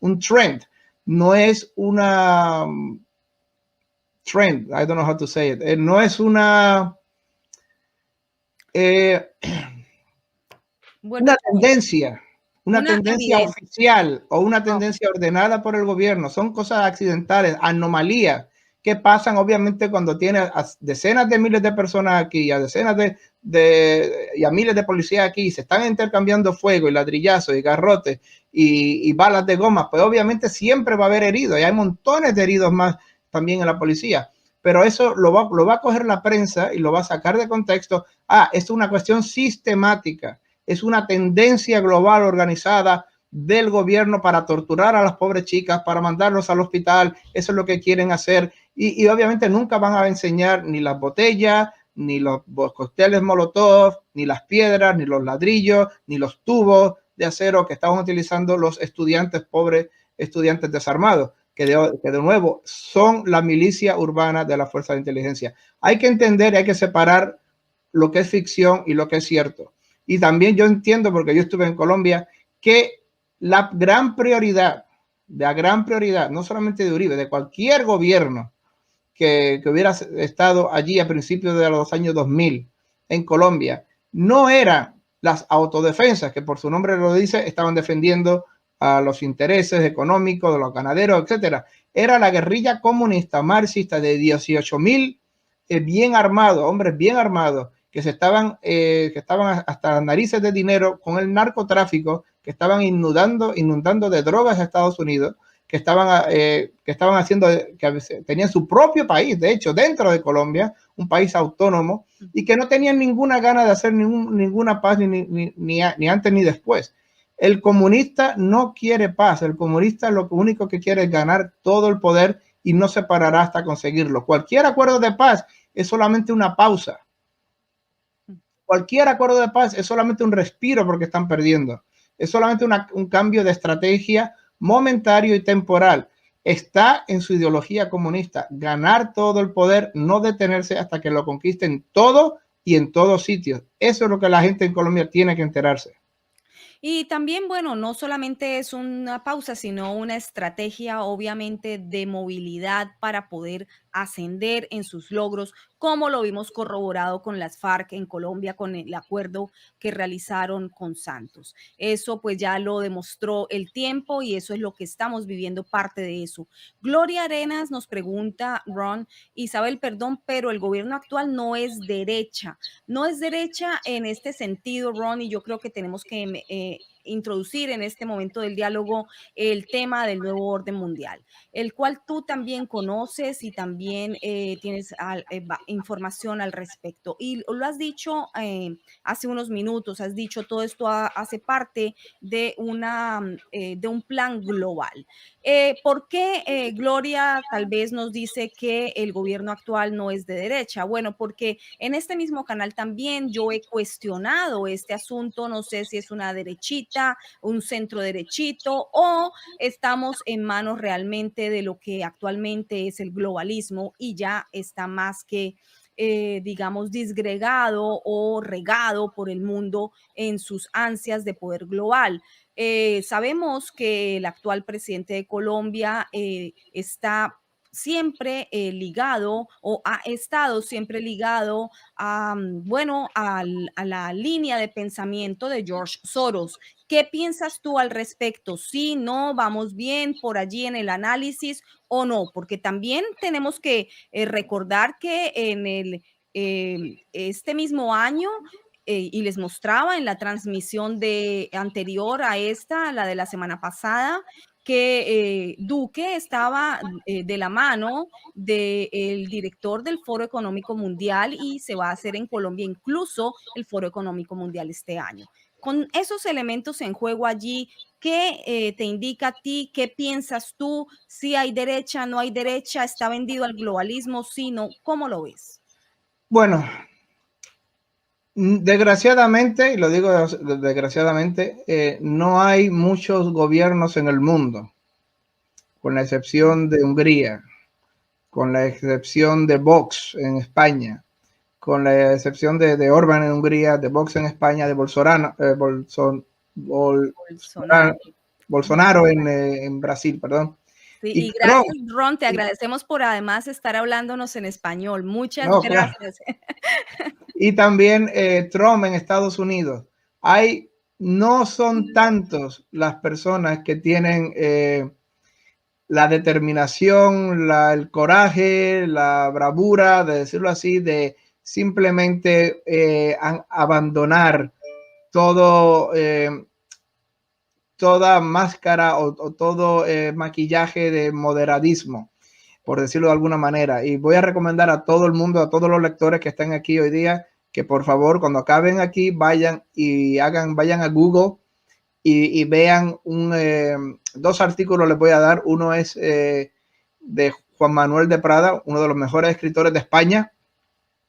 un trend, no es una trend, I don't know how to say it, no es eh, Bueno, una tendencia, una una tendencia evidencia. oficial o una Oh, tendencia ordenada por el gobierno. Son cosas accidentales, anomalías que pasan obviamente cuando tiene a decenas de miles de personas aquí, a decenas y a miles de policías aquí, y se están intercambiando fuego y ladrillazos y garrotes y balas de goma, pues obviamente siempre va a haber heridos y hay montones de heridos más también en la policía. Pero eso lo va a coger la prensa y lo va a sacar de contexto. Es una cuestión sistemática, es una tendencia global organizada del gobierno para torturar a las pobres chicas, para mandarlos al hospital. Eso es lo que quieren hacer. Y obviamente nunca van a enseñar ni las botellas, ni los cócteles Molotov, ni las piedras, ni los ladrillos, ni los tubos de acero que estaban utilizando los estudiantes, pobres estudiantes desarmados, que de nuevo son la milicia urbana de la fuerza de inteligencia. Hay que entender, hay que separar lo que es ficción y lo que es cierto. Y también yo entiendo, porque yo estuve en Colombia, que la gran prioridad, no solamente de Uribe, de cualquier gobierno que hubiera estado allí a principios de los años 2000 en Colombia, no eran las autodefensas, que por su nombre lo dice, estaban defendiendo a los intereses económicos de los ganaderos, etcétera. Era la guerrilla comunista marxista de 18,000 bien armados, hombres bien armados, que estaban hasta las narices de dinero con el narcotráfico, que estaban inundando de drogas a Estados Unidos, que estaban haciendo, que tenían su propio país, de hecho, dentro de Colombia, un país autónomo, y que no tenían ninguna gana de hacer ninguna paz ni antes ni después. El comunista no quiere paz, el comunista lo único que quiere es ganar todo el poder y no se parará hasta conseguirlo. Cualquier acuerdo de paz es solamente una pausa. Cualquier acuerdo de paz es solamente un respiro porque están perdiendo. Es solamente un cambio de estrategia momentario y temporal. Está en su ideología comunista, ganar todo el poder, no detenerse hasta que lo conquisten todo y en todos sitios. Eso es lo que la gente en Colombia tiene que enterarse. Y también, bueno, no solamente es una pausa, sino una estrategia, obviamente, de movilidad para poder ascender en sus logros, como lo vimos corroborado con las FARC en Colombia, con el acuerdo que realizaron con Santos. Eso pues ya lo demostró el tiempo y eso es lo que estamos viviendo, parte de eso. Gloria Arenas nos pregunta, Ron, Isabel, perdón, pero el gobierno actual no es derecha. No es derecha en este sentido, Ron, y yo creo que tenemos que introducir en este momento del diálogo el tema del nuevo orden mundial, el cual tú también conoces y también tienes información al respecto. Y lo has dicho hace unos minutos, has dicho todo esto hace parte de, de un plan global. ¿Por qué Gloria tal vez nos dice que el gobierno actual no es de derecha? Bueno, porque en este mismo canal también yo he cuestionado este asunto, no sé si es una derechita, un centro derechito o estamos en manos realmente de lo que actualmente es el globalismo y ya está más que digamos, disgregado o regado por el mundo en sus ansias de poder global. Sabemos que el actual presidente de Colombia está siempre ligado o ha estado siempre ligado a, bueno, a la línea de pensamiento de George Soros. ¿Qué piensas tú al respecto? ¿Sí, no, vamos bien por allí en el análisis o no? Porque también tenemos que recordar que en este mismo año y les mostraba en la transmisión de anterior a esta, la de la semana pasada, que Duque estaba de la mano del director del Foro Económico Mundial y se va a hacer en Colombia incluso el Foro Económico Mundial este año. Con esos elementos en juego allí, ¿qué te indica a ti? ¿Qué piensas tú? ¿Si hay derecha, no hay derecha? ¿Está vendido al globalismo? ¿Sí, no? ¿Cómo lo ves? Bueno, desgraciadamente, y lo digo desgraciadamente, no hay muchos gobiernos en el mundo, con la excepción de Hungría, con la excepción de Vox en España, con la excepción de Orbán en Hungría, de Vox en España, de Bolsonaro. Bolsonaro en Brasil, perdón. Sí, Y y Trump, gracias, Ron, te agradecemos por además estar hablándonos en español. Muchas no, claro. gracias. Y también Trump en Estados Unidos. No son tantos las personas que tienen la determinación, el coraje, la bravura, de decirlo así, de simplemente abandonar todo, toda máscara o todo maquillaje de moderadismo, por decirlo de alguna manera. Y voy a recomendar a todo el mundo, a todos los lectores que están aquí hoy día, que por favor, cuando acaben aquí, vayan a Google y vean dos artículos les voy a dar. Uno es de Juan Manuel de Prada, uno de los mejores escritores de España,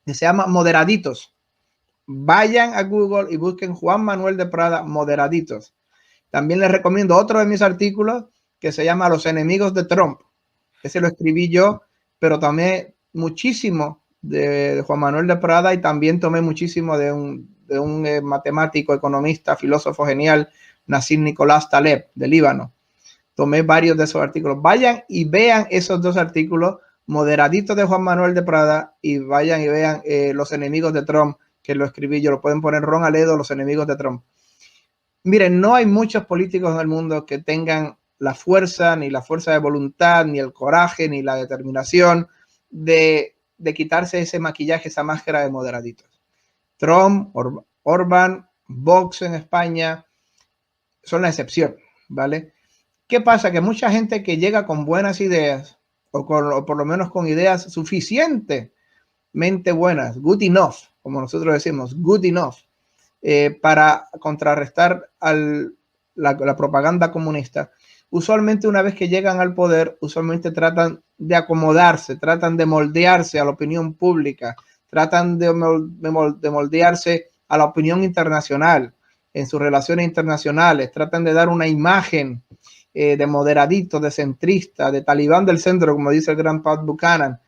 que se llama Moderaditos. Vayan a Google y busquen Juan Manuel de Prada, Moderaditos. También les recomiendo otro de mis artículos que se llama Los enemigos de Trump. Ese lo escribí yo, pero tomé muchísimo de Juan Manuel de Prada y también tomé muchísimo de un matemático, economista, filósofo genial, Nassim Nicolás Taleb, de Líbano. Tomé varios de esos artículos. Vayan y vean esos dos artículos, Moderaditos de Juan Manuel de Prada, y vayan y vean Los enemigos de Trump, que lo escribí yo. Lo pueden poner Ron Aledo, Los enemigos de Trump. Miren, no hay muchos políticos en el mundo que tengan la fuerza, ni la fuerza de voluntad, ni el coraje, ni la determinación de quitarse ese maquillaje, esa máscara de moderaditos. Trump, Orbán, Vox en España son la excepción, ¿vale? ¿Qué pasa? Que mucha gente que llega con buenas ideas, o por lo menos con ideas suficientemente buenas, good enough, como nosotros decimos, good enough, para contrarrestar la propaganda comunista, usualmente una vez que llegan al poder, usualmente tratan de acomodarse, tratan de moldearse a la opinión pública, tratan de moldearse a la opinión internacional, en sus relaciones internacionales, tratan de dar una imagen de moderadito, de centrista, de talibán del centro, como dice el gran Pat Buchanan.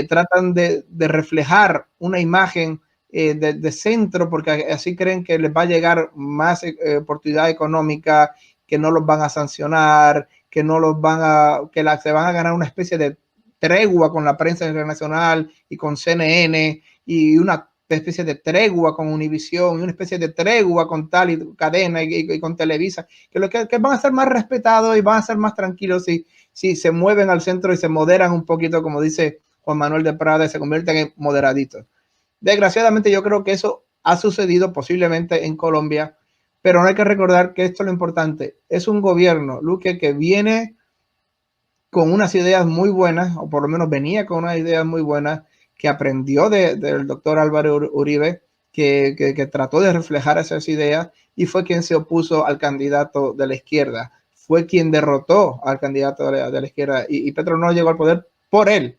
Tratan de reflejar una imagen de centro, porque así creen que les va a llegar más oportunidad económica, que no los van a sancionar, que no los van a, se van a ganar una especie de tregua con la prensa internacional y con CNN, y una especie de tregua con Univisión, y una especie de tregua con tal y cadena y con Televisa, que van a ser más respetados y van a ser más tranquilos si se mueven al centro y se moderan un poquito, como dice Juan Manuel de Prada, y se convierten en moderaditos. Desgraciadamente yo creo que eso ha sucedido posiblemente en Colombia, pero no hay que recordar que esto es lo importante. Es un gobierno, Luque, que viene con unas ideas muy buenas, o por lo menos venía con unas ideas muy buenas, que aprendió del doctor Álvaro Uribe, que trató de reflejar esas ideas y fue quien se opuso al candidato de la izquierda. Fue quien derrotó al candidato de la izquierda y Petro no llegó al poder por él.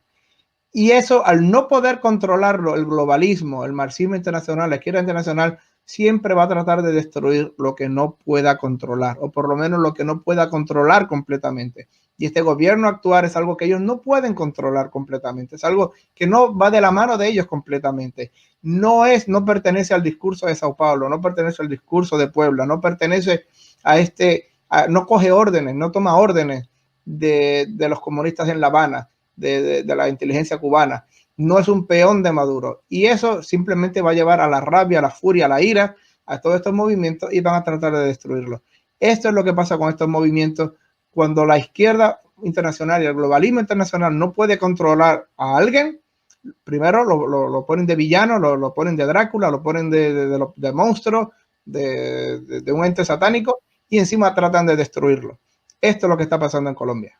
Y eso, al no poder controlarlo, el globalismo, el marxismo internacional, la izquierda internacional, siempre va a tratar de destruir lo que no pueda controlar, o por lo menos lo que no pueda controlar completamente. Y este gobierno actual es algo que ellos no pueden controlar completamente, es algo que no va de la mano de ellos completamente. No pertenece al discurso de Sao Paulo, no pertenece al discurso de Puebla, no pertenece no coge órdenes, no toma órdenes de los comunistas en La Habana, de la inteligencia cubana. No es un peón de Maduro. Y eso simplemente va a llevar a la rabia, a la furia, a la ira, a todos estos movimientos y van a tratar de destruirlos. Esto es lo que pasa con estos movimientos cuando la izquierda internacional y el globalismo internacional no puede controlar a alguien. Primero lo ponen de villano, lo ponen de Drácula, lo ponen de monstruo, de un ente satánico, y encima tratan de destruirlo. Esto es lo que está pasando en Colombia.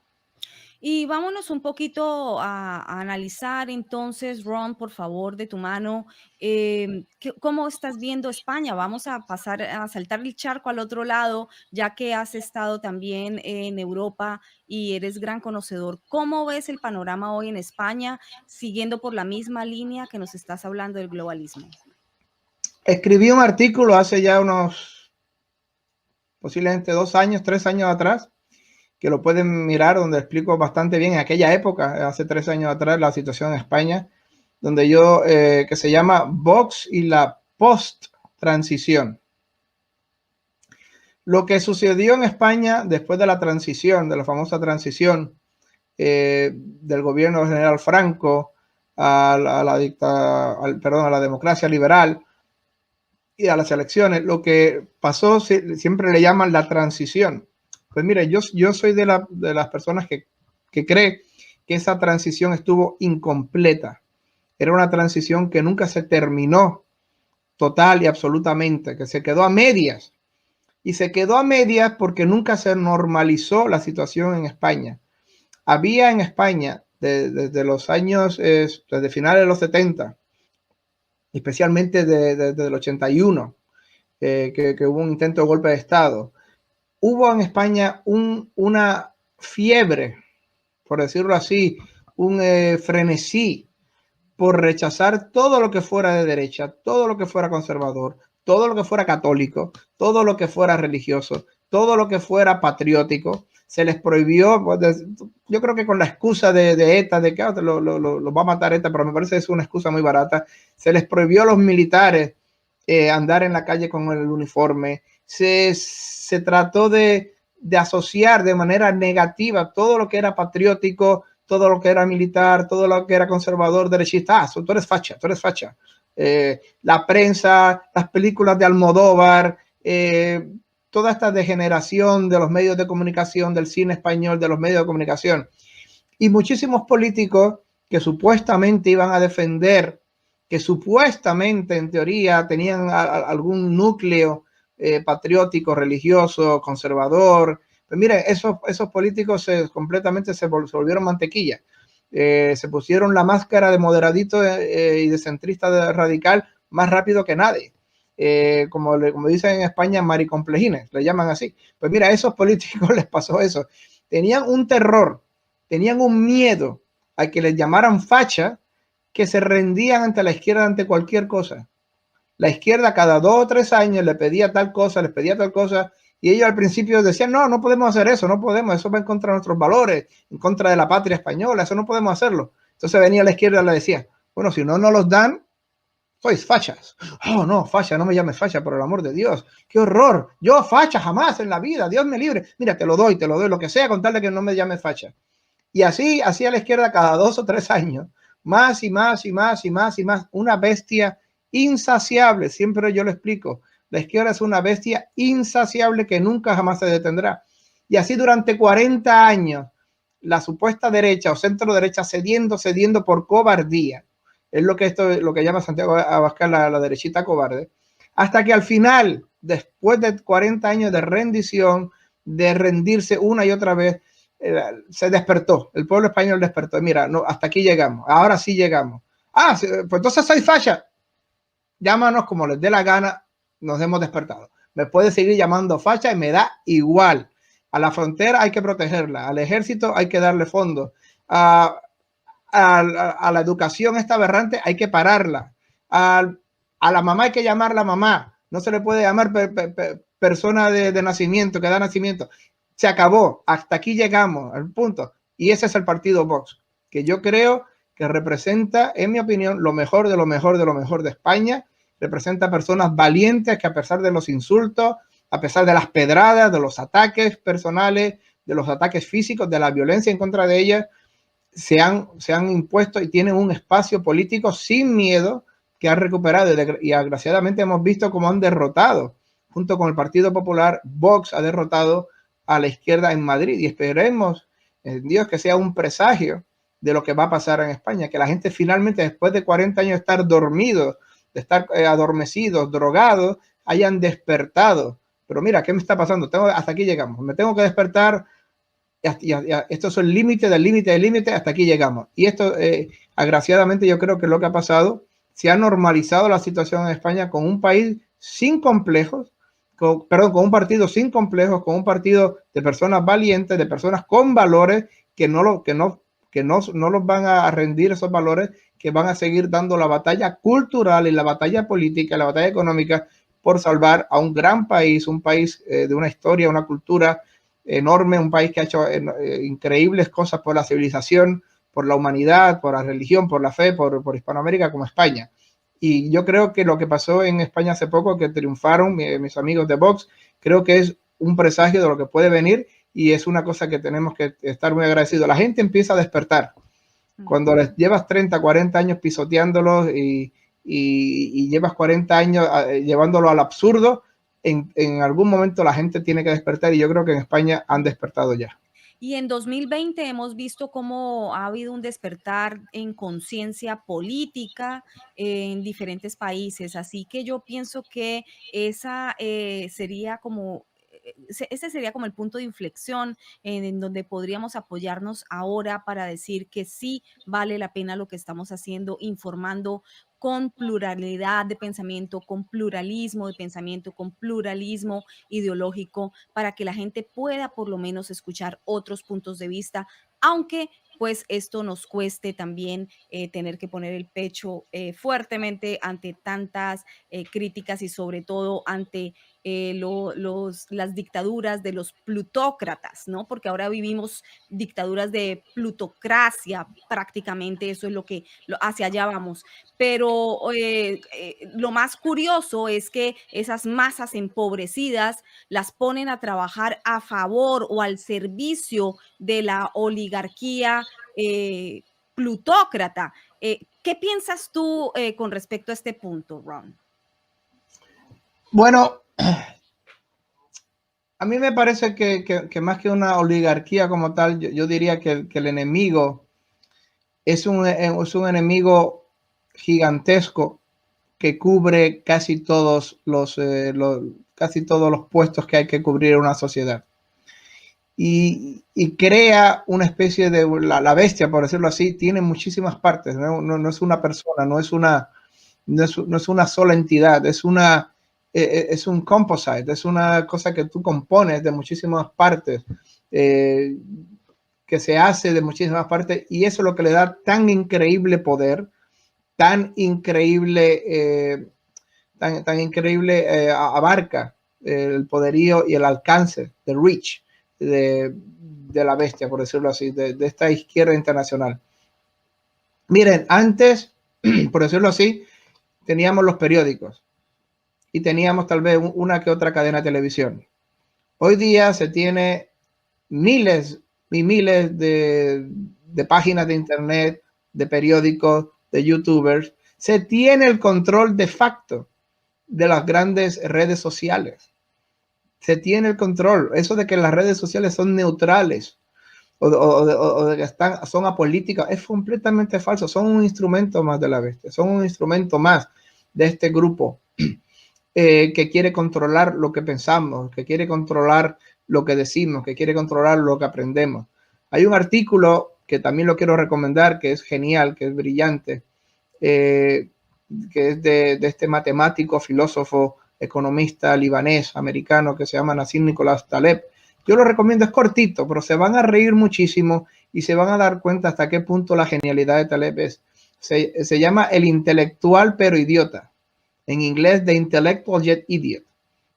Y vámonos un poquito a analizar entonces, Ron, por favor, de tu mano, ¿cómo estás viendo España? Vamos a pasar a saltar el charco al otro lado, ya que has estado también en Europa y eres gran conocedor. ¿Cómo ves el panorama hoy en España, siguiendo por la misma línea que nos estás hablando del globalismo? Escribí un artículo hace ya unos posiblemente 2 años, 3 años atrás, que lo pueden mirar, donde explico bastante bien en aquella época, hace 3 años atrás, la situación en España, donde que se llama Vox y la post-transición. Lo que sucedió en España después de la transición, de la famosa transición del gobierno del general Franco a la democracia liberal y a las elecciones, lo que pasó, siempre le llaman la transición. Pues mire, yo soy de las personas que cree que esa transición estuvo incompleta. Era una transición que nunca se terminó total y absolutamente, que se quedó a medias. Y se quedó a medias porque nunca se normalizó la situación en España. Había en España, desde los años, desde finales de los 70, especialmente desde el 81, que hubo un intento de golpe de Estado, hubo en España una fiebre, por decirlo así, un frenesí por rechazar todo lo que fuera de derecha, todo lo que fuera conservador, todo lo que fuera católico, todo lo que fuera religioso, todo lo que fuera patriótico. Se les prohibió, yo creo que con la excusa de ETA, de que lo va a matar ETA, pero me parece que es una excusa muy barata. Se les prohibió a los militares andar en la calle con el uniforme. Se trató de asociar de manera negativa todo lo que era patriótico, todo lo que era militar, todo lo que era conservador, derechista. Tú eres facha, tú eres facha. La prensa, las películas de Almodóvar, toda esta degeneración de los medios de comunicación, del cine español, de los medios de comunicación. Y muchísimos políticos que supuestamente iban a defender, que supuestamente en teoría tenían algún núcleo patriótico, religioso, conservador. Pues miren, esos políticos completamente se volvieron mantequilla. Se pusieron la máscara de moderadito y de centrista radical más rápido que nadie. Como dicen en España, maricomplejines, le llaman así. Pues mira, a esos políticos les pasó eso. Tenían un terror, tenían un miedo a que les llamaran facha, que se rendían ante la izquierda ante cualquier cosa. La izquierda cada 2 o 3 años le pedía tal cosa, les pedía tal cosa, y ellos al principio decían, no podemos hacer eso, no podemos, eso va en contra de nuestros valores, en contra de la patria española, eso no podemos hacerlo. Entonces venía la izquierda y le decía, bueno, si no nos los dan, sois fachas. Oh, no, facha, no me llames facha, por el amor de Dios. ¡Qué horror! Yo facha jamás en la vida, Dios me libre. Mira, te lo doy, lo que sea, con tal de que no me llames facha. Y así hacía la izquierda cada 2 o 3 años, más y más y más y más y más, una bestia insaciable. Siempre yo lo explico, la izquierda es una bestia insaciable que nunca jamás se detendrá. Y así durante 40 años, la supuesta derecha o centro derecha cediendo por cobardía. Es lo que llama Santiago Abascal la derechita cobarde. Hasta que al final, después de 40 años de rendición, de rendirse una y otra vez, se despertó. El pueblo español despertó. Mira, no, hasta aquí llegamos. Ahora sí llegamos. Ah, pues entonces soy facha. Llámanos como les dé la gana. Nos hemos despertado. Me puede seguir llamando facha y me da igual. A la frontera hay que protegerla. Al ejército hay que darle fondos. A la educación esta aberrante hay que pararla. A la mamá hay que llamarla mamá. No se le puede llamar persona de nacimiento, que da nacimiento. Se acabó. Hasta aquí llegamos al punto. Y ese es el partido Vox, que yo creo que representa, en mi opinión, lo mejor de lo mejor de lo mejor de España. Representa personas valientes que, a pesar de los insultos, a pesar de las pedradas, de los ataques personales, de los ataques físicos, de la violencia en contra de ellas, se han impuesto y tienen un espacio político sin miedo que han recuperado, y desgraciadamente hemos visto cómo han derrotado, junto con el Partido Popular. Vox ha derrotado a la izquierda en Madrid, y esperemos en Dios que sea un presagio de lo que va a pasar en España, que la gente finalmente, después de 40 años de estar dormidos, de estar adormecidos, drogados, hayan despertado. Pero mira, ¿qué me está pasando? Hasta aquí llegamos, me tengo que despertar. Esto es el límite del límite del límite, hasta aquí llegamos. Y esto, agraciadamente, yo creo que lo que ha pasado, se ha normalizado la situación en España, con un país sin complejos, con un partido sin complejos, con un partido de personas valientes, de personas con valores, que no los van a rendir esos valores, que van a seguir dando la batalla cultural y la batalla política, la batalla económica, por salvar a un gran país, un país de una historia, una cultura enorme, un país que ha hecho increíbles cosas por la civilización, por la humanidad, por la religión, por la fe, por Hispanoamérica, como España. Y yo creo que lo que pasó en España hace poco, que triunfaron mis amigos de Vox, creo que es un presagio de lo que puede venir, y es una cosa que tenemos que estar muy agradecidos. La gente empieza a despertar. Cuando les llevas 30, 40 años pisoteándolos y llevas 40 años llevándolo al absurdo, en algún momento la gente tiene que despertar, y yo creo que en España han despertado ya. Y en 2020 hemos visto cómo ha habido un despertar en conciencia política en diferentes países. Así que yo pienso que esa sería como ese sería como el punto de inflexión en donde podríamos apoyarnos ahora para decir que sí vale la pena lo que estamos haciendo, informando con pluralidad de pensamiento, con pluralismo de pensamiento, con pluralismo ideológico, para que la gente pueda por lo menos escuchar otros puntos de vista, aunque pues esto nos cueste también tener que poner el pecho fuertemente ante tantas críticas, y sobre todo ante las dictaduras de los plutócratas, ¿no? Porque ahora vivimos dictaduras de plutocracia, prácticamente eso es hacia allá vamos. Pero lo más curioso es que esas masas empobrecidas las ponen a trabajar a favor o al servicio de la oligarquía plutócrata. ¿Qué piensas tú con respecto a este punto, Ron? Bueno, a mí me parece que más que una oligarquía como tal, yo diría que el enemigo es un enemigo gigantesco, que cubre casi todos casi todos los puestos que hay que cubrir en una sociedad. Y crea una especie de la bestia, por decirlo así, tiene muchísimas partes, no es una persona, no es una sola entidad, es un composite, es una cosa que tú compones de muchísimas partes, que se hace de muchísimas partes, y eso es lo que le da tan increíble poder, tan increíble, tan increíble, abarca el poderío y el alcance, del reach de la bestia, por decirlo así, de esta izquierda internacional. Miren, antes, por decirlo así, teníamos los periódicos y teníamos tal vez una que otra cadena de televisión. Hoy día se tiene miles y miles de páginas de internet, de periódicos, de youtubers, se tiene el control de facto de las grandes redes sociales. Se tiene el control. Eso de que las redes sociales son neutrales o de que son apolíticas es completamente falso. Son un instrumento más de la bestia. Son un instrumento más de este grupo que quiere controlar lo que pensamos, que quiere controlar lo que decimos, que quiere controlar lo que aprendemos. Hay un artículo que también lo quiero recomendar, que es genial, que es brillante, que es de este matemático, filósofo, economista libanés, americano, que se llama Nassim Nicolás Taleb. Yo lo recomiendo, es cortito, pero se van a reír muchísimo y se van a dar cuenta hasta qué punto la genialidad de Taleb es. Se llama El intelectual pero idiota. En inglés, The Intellectual Yet Idiot.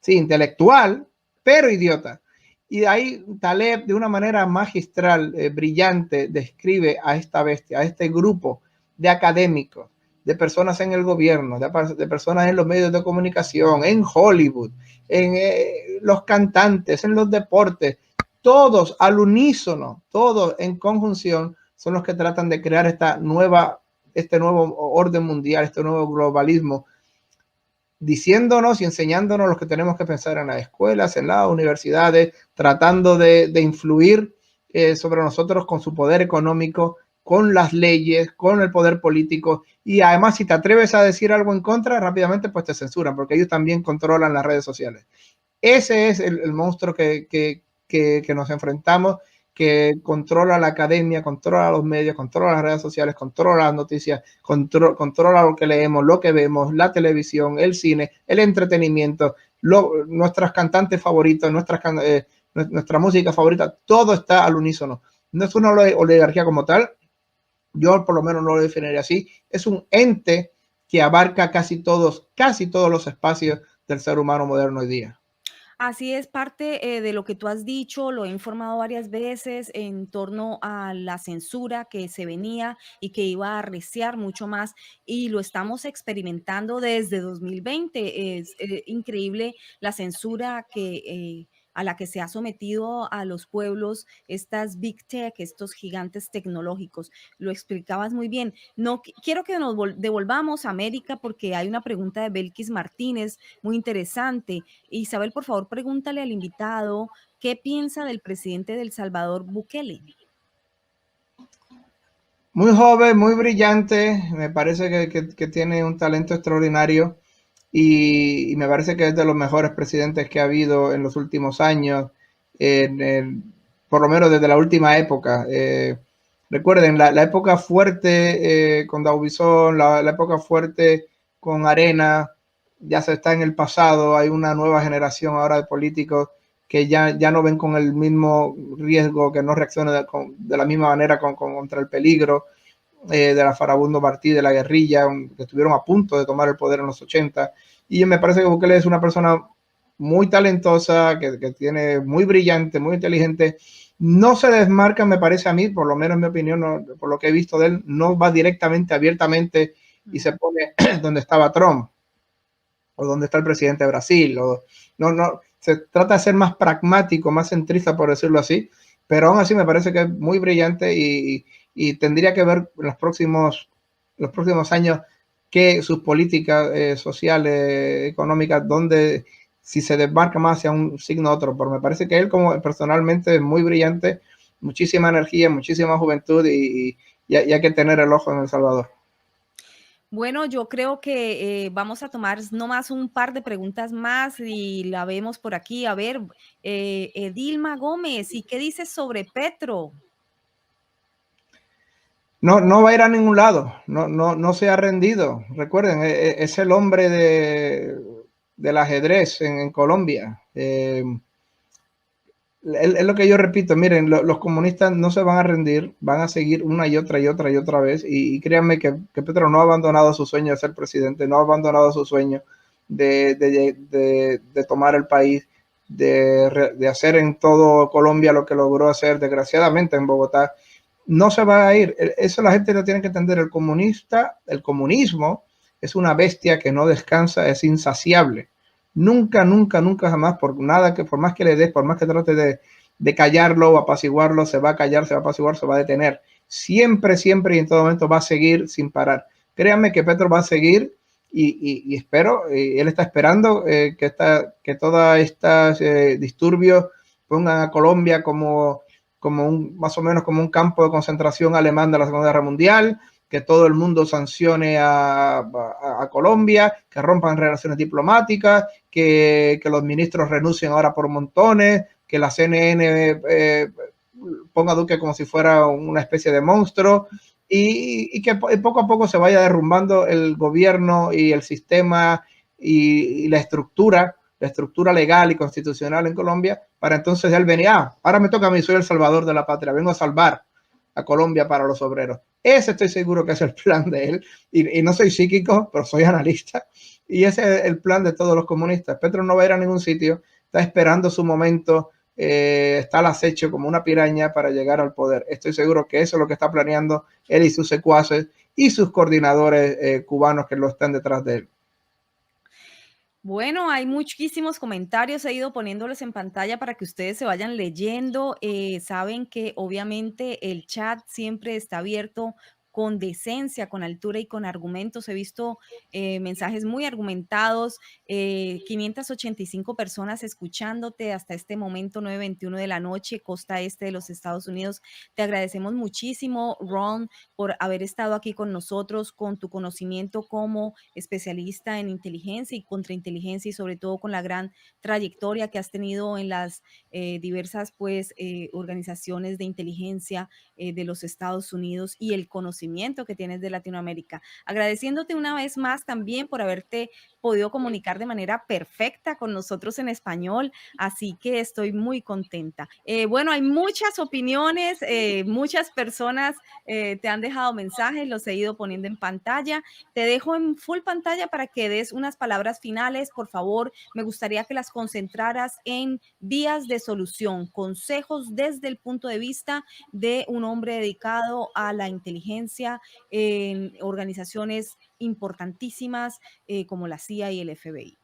Sí, intelectual pero idiota. Y ahí Taleb, de una manera magistral, brillante, describe a esta bestia, a este grupo de académicos, de personas en el gobierno, de personas en los medios de comunicación, en Hollywood, en los cantantes, en los deportes, todos al unísono, todos en conjunción, son los que tratan de crear este nuevo orden mundial, este nuevo globalismo, diciéndonos y enseñándonos lo que tenemos que pensar en las escuelas, en las universidades, tratando de influir sobre nosotros con su poder económico, con las leyes, con el poder político. Y además, si te atreves a decir algo en contra, rápidamente pues te censuran, porque ellos también controlan las redes sociales. Ese es el monstruo que nos enfrentamos, que controla la academia, controla los medios, controla las redes sociales, controla las noticias, controla lo que leemos, lo que vemos, la televisión, el cine, el entretenimiento, nuestras cantantes favoritas, nuestra música favorita, todo está al unísono. No es una oligarquía como tal, yo por lo menos no lo definiría así, es un ente que abarca casi todos los espacios del ser humano moderno hoy día. Así es, parte de lo que tú has dicho, lo he informado varias veces en torno a la censura que se venía y que iba a arreciar mucho más, y lo estamos experimentando desde 2020. Es increíble la censura a la que se ha sometido a los pueblos estas big tech, estos gigantes tecnológicos. Lo explicabas muy bien. No quiero que nos devolvamos a América, porque hay una pregunta de Belkis Martínez muy interesante. Isabel, por favor, pregúntale al invitado qué piensa del presidente de El Salvador, Bukele. Muy joven, muy brillante, me parece que tiene un talento extraordinario y me parece que es de los mejores presidentes que ha habido en los últimos años, por lo menos desde la última época. Recuerden, la época fuerte con Daubizón, la época fuerte con Arena, ya se está en el pasado. Hay una nueva generación ahora de políticos que ya no ven con el mismo riesgo, que no reaccionan de la misma manera contra el peligro de la Farabundo Martí, de la guerrilla, que estuvieron a punto de tomar el poder en los 80. Y me parece que Bukele es una persona muy talentosa, que tiene muy brillante, muy inteligente. No se desmarca, me parece a mí, por lo menos en mi opinión, no, por lo que he visto de él, no va directamente, abiertamente y se pone donde estaba Trump o donde está el presidente de Brasil. No, se trata de ser más pragmático, más centrista, por decirlo así, pero aún así me parece que es muy brillante y tendría que ver en los próximos años que sus políticas sociales, económicas, donde si se desmarca más hacia un signo otro, pero me parece que él como personalmente es muy brillante, muchísima energía, muchísima juventud y hay que tener el ojo en El Salvador. Bueno, yo creo que vamos a tomar nomás un par de preguntas más y la vemos por aquí. A ver, Edilma Gómez, ¿y qué dices sobre Petro? No va a ir a ningún lado, no se ha rendido. Recuerden, es el hombre del ajedrez en Colombia. Es lo que yo repito, miren, los comunistas no se van a rendir, van a seguir una y otra vez, y créanme que Petro no ha abandonado su sueño de ser presidente, no ha abandonado su sueño de tomar el país, de hacer en todo Colombia lo que logró hacer desgraciadamente en Bogotá. No se va a ir, eso la gente lo tiene que entender. El comunismo es una bestia que no descansa, es insaciable. Nunca jamás, por más que le des, por más que trate de callarlo o apaciguarlo, se va a callar, se va a apaciguar, se va a detener. Siempre, siempre y en todo momento va a seguir sin parar. Créanme que Petro va a seguir y espero, él está esperando que todos estos disturbios pongan a Colombia como más o menos como un campo de concentración alemán de la Segunda Guerra Mundial, que todo el mundo sancione a Colombia, que rompan relaciones diplomáticas, que los ministros renuncien ahora por montones, que la CNN ponga a Duque como si fuera una especie de monstruo y que poco a poco se vaya derrumbando el gobierno y el sistema y la estructura legal y constitucional en Colombia, para entonces él venir, ahora me toca a mí, soy el salvador de la patria, vengo a salvar a Colombia para los obreros. Ese estoy seguro que es el plan de él, y no soy psíquico, pero soy analista, y ese es el plan de todos los comunistas. Petro no va a ir a ningún sitio, está esperando su momento, está al acecho como una piraña para llegar al poder. Estoy seguro que eso es lo que está planeando él y sus secuaces y sus coordinadores cubanos que lo están detrás de él. Bueno, hay muchísimos comentarios, he ido poniéndolos en pantalla para que ustedes se vayan leyendo. Saben que obviamente el chat siempre está abierto con decencia, con altura y con argumentos. He visto mensajes muy argumentados, 585 personas escuchándote hasta este momento, 9:21 de la noche, costa este de los Estados Unidos. Te agradecemos muchísimo, Ron, por haber estado aquí con nosotros, con tu conocimiento como especialista en inteligencia y contrainteligencia y sobre todo con la gran trayectoria que has tenido en las diversas pues organizaciones de inteligencia de los Estados Unidos y el conocimiento que tienes de Latinoamérica. Agradeciéndote una vez más también por haberte podido comunicar de manera perfecta con nosotros en español, así que estoy muy contenta. Bueno, hay muchas opiniones, muchas personas te han dejado mensajes, los he ido poniendo en pantalla. Te dejo en full pantalla para que des unas palabras finales. Por favor, me gustaría que las concentraras en vías de solución, consejos desde el punto de vista de un hombre dedicado a la inteligencia en organizaciones importantísimas como la CIA y el FBI.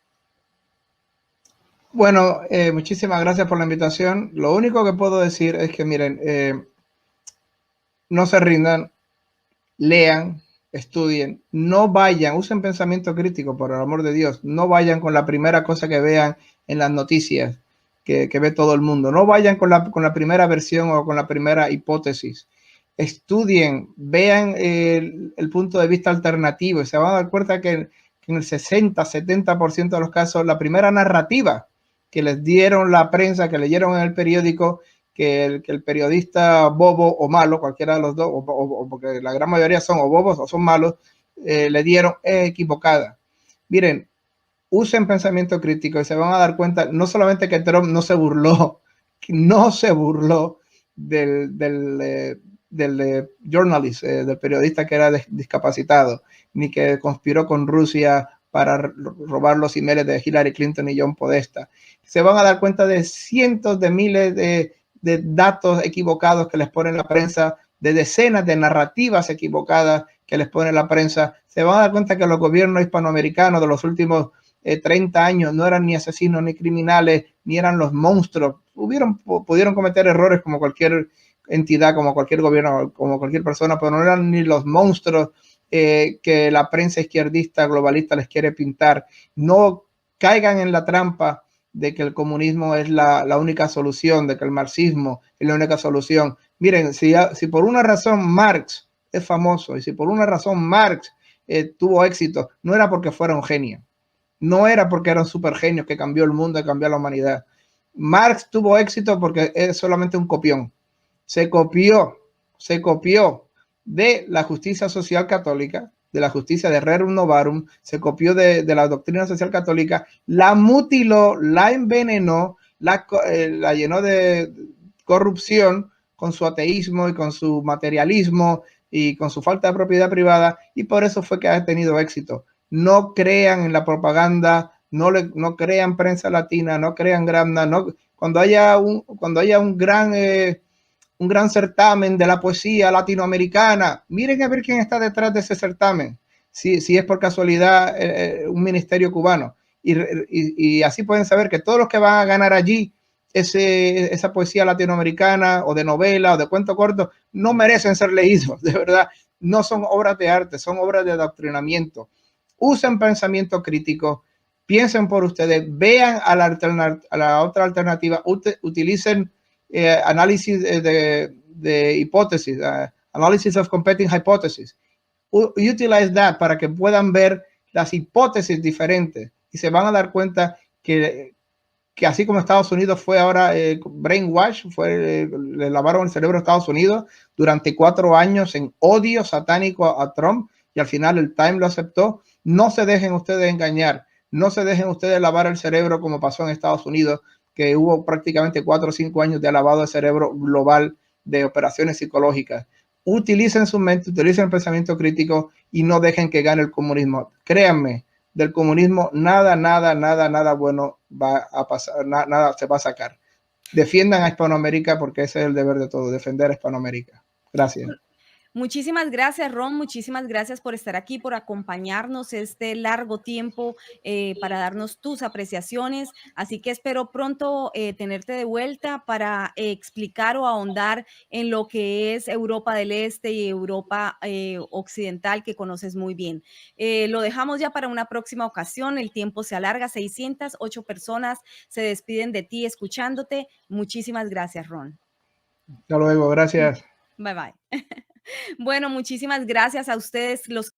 Bueno, muchísimas gracias por la invitación. Lo único que puedo decir es que, miren, no se rindan, lean, estudien, no vayan, usen pensamiento crítico, por el amor de Dios, no vayan con la primera cosa que vean en las noticias que ve todo el mundo, no vayan con la primera versión o con la primera hipótesis. Estudien, vean el punto de vista alternativo y se van a dar cuenta que en el 60-70% de los casos la primera narrativa que les dieron la prensa, que leyeron en el periódico, que el periodista bobo o malo, cualquiera de los dos, o porque la gran mayoría son o bobos o son malos, le dieron equivocada. Miren, usen pensamiento crítico y se van a dar cuenta no solamente que Trump no se burló del journalist, del periodista que era discapacitado, ni que conspiró con Rusia para robar los emails de Hillary Clinton y John Podesta. Se van a dar cuenta de cientos de miles de datos equivocados que les pone la prensa, de decenas de narrativas equivocadas que les pone la prensa. Se van a dar cuenta que los gobiernos hispanoamericanos de los últimos 30 años no eran ni asesinos ni criminales, ni eran los monstruos. Pudieron cometer errores como cualquier entidad, como cualquier gobierno, como cualquier persona, pero no eran ni los monstruos que la prensa izquierdista globalista les quiere pintar. No caigan en la trampa de que el comunismo es la única solución, de que el marxismo es la única solución. Miren, si por una razón Marx es famoso y si por una razón Marx tuvo éxito, no era porque fuera un genio, no era porque era un super genio que cambió el mundo y cambió la humanidad. Marx tuvo éxito porque es solamente un copión. Se copió de la justicia social católica, de la justicia de Rerum Novarum, se copió de la doctrina social católica, la mutiló, la envenenó, la llenó de corrupción con su ateísmo y con su materialismo y con su falta de propiedad privada, y por eso fue que ha tenido éxito. No crean en la propaganda, no crean prensa latina, no crean Gramna, cuando haya un gran certamen de la poesía latinoamericana, miren a ver quién está detrás de ese certamen, si es por casualidad un ministerio cubano, y así pueden saber que todos los que van a ganar allí esa poesía latinoamericana o de novela o de cuento corto no merecen ser leídos, de verdad. No son obras de arte, son obras de adoctrinamiento. Usen pensamiento crítico, piensen por ustedes, vean a la otra alternativa, utilicen análisis de hipótesis, analysis of competing hypotheses. Utilize that para que puedan ver las hipótesis diferentes y se van a dar cuenta que así como Estados Unidos fue ahora brainwash, le lavaron el cerebro a Estados Unidos durante 4 años en odio satánico a Trump, y al final el Time lo aceptó. No se dejen ustedes engañar, no se dejen ustedes lavar el cerebro como pasó en Estados Unidos, que hubo prácticamente 4 o 5 años de lavado de cerebro global de operaciones psicológicas. Utilicen su mente, utilicen el pensamiento crítico y no dejen que gane el comunismo. Créanme, del comunismo nada bueno va a pasar, nada se va a sacar. Defiendan a Hispanoamérica porque ese es el deber de todos, defender a Hispanoamérica. Gracias. Muchísimas gracias, Ron. Muchísimas gracias por estar aquí, por acompañarnos este largo tiempo para darnos tus apreciaciones. Así que espero pronto tenerte de vuelta para explicar o ahondar en lo que es Europa del Este y Europa Occidental, que conoces muy bien. Lo dejamos ya para una próxima ocasión. El tiempo se alarga. 608 personas se despiden de ti escuchándote. Muchísimas gracias, Ron. Hasta luego. Gracias. Bye, bye. Bueno, muchísimas gracias a ustedes los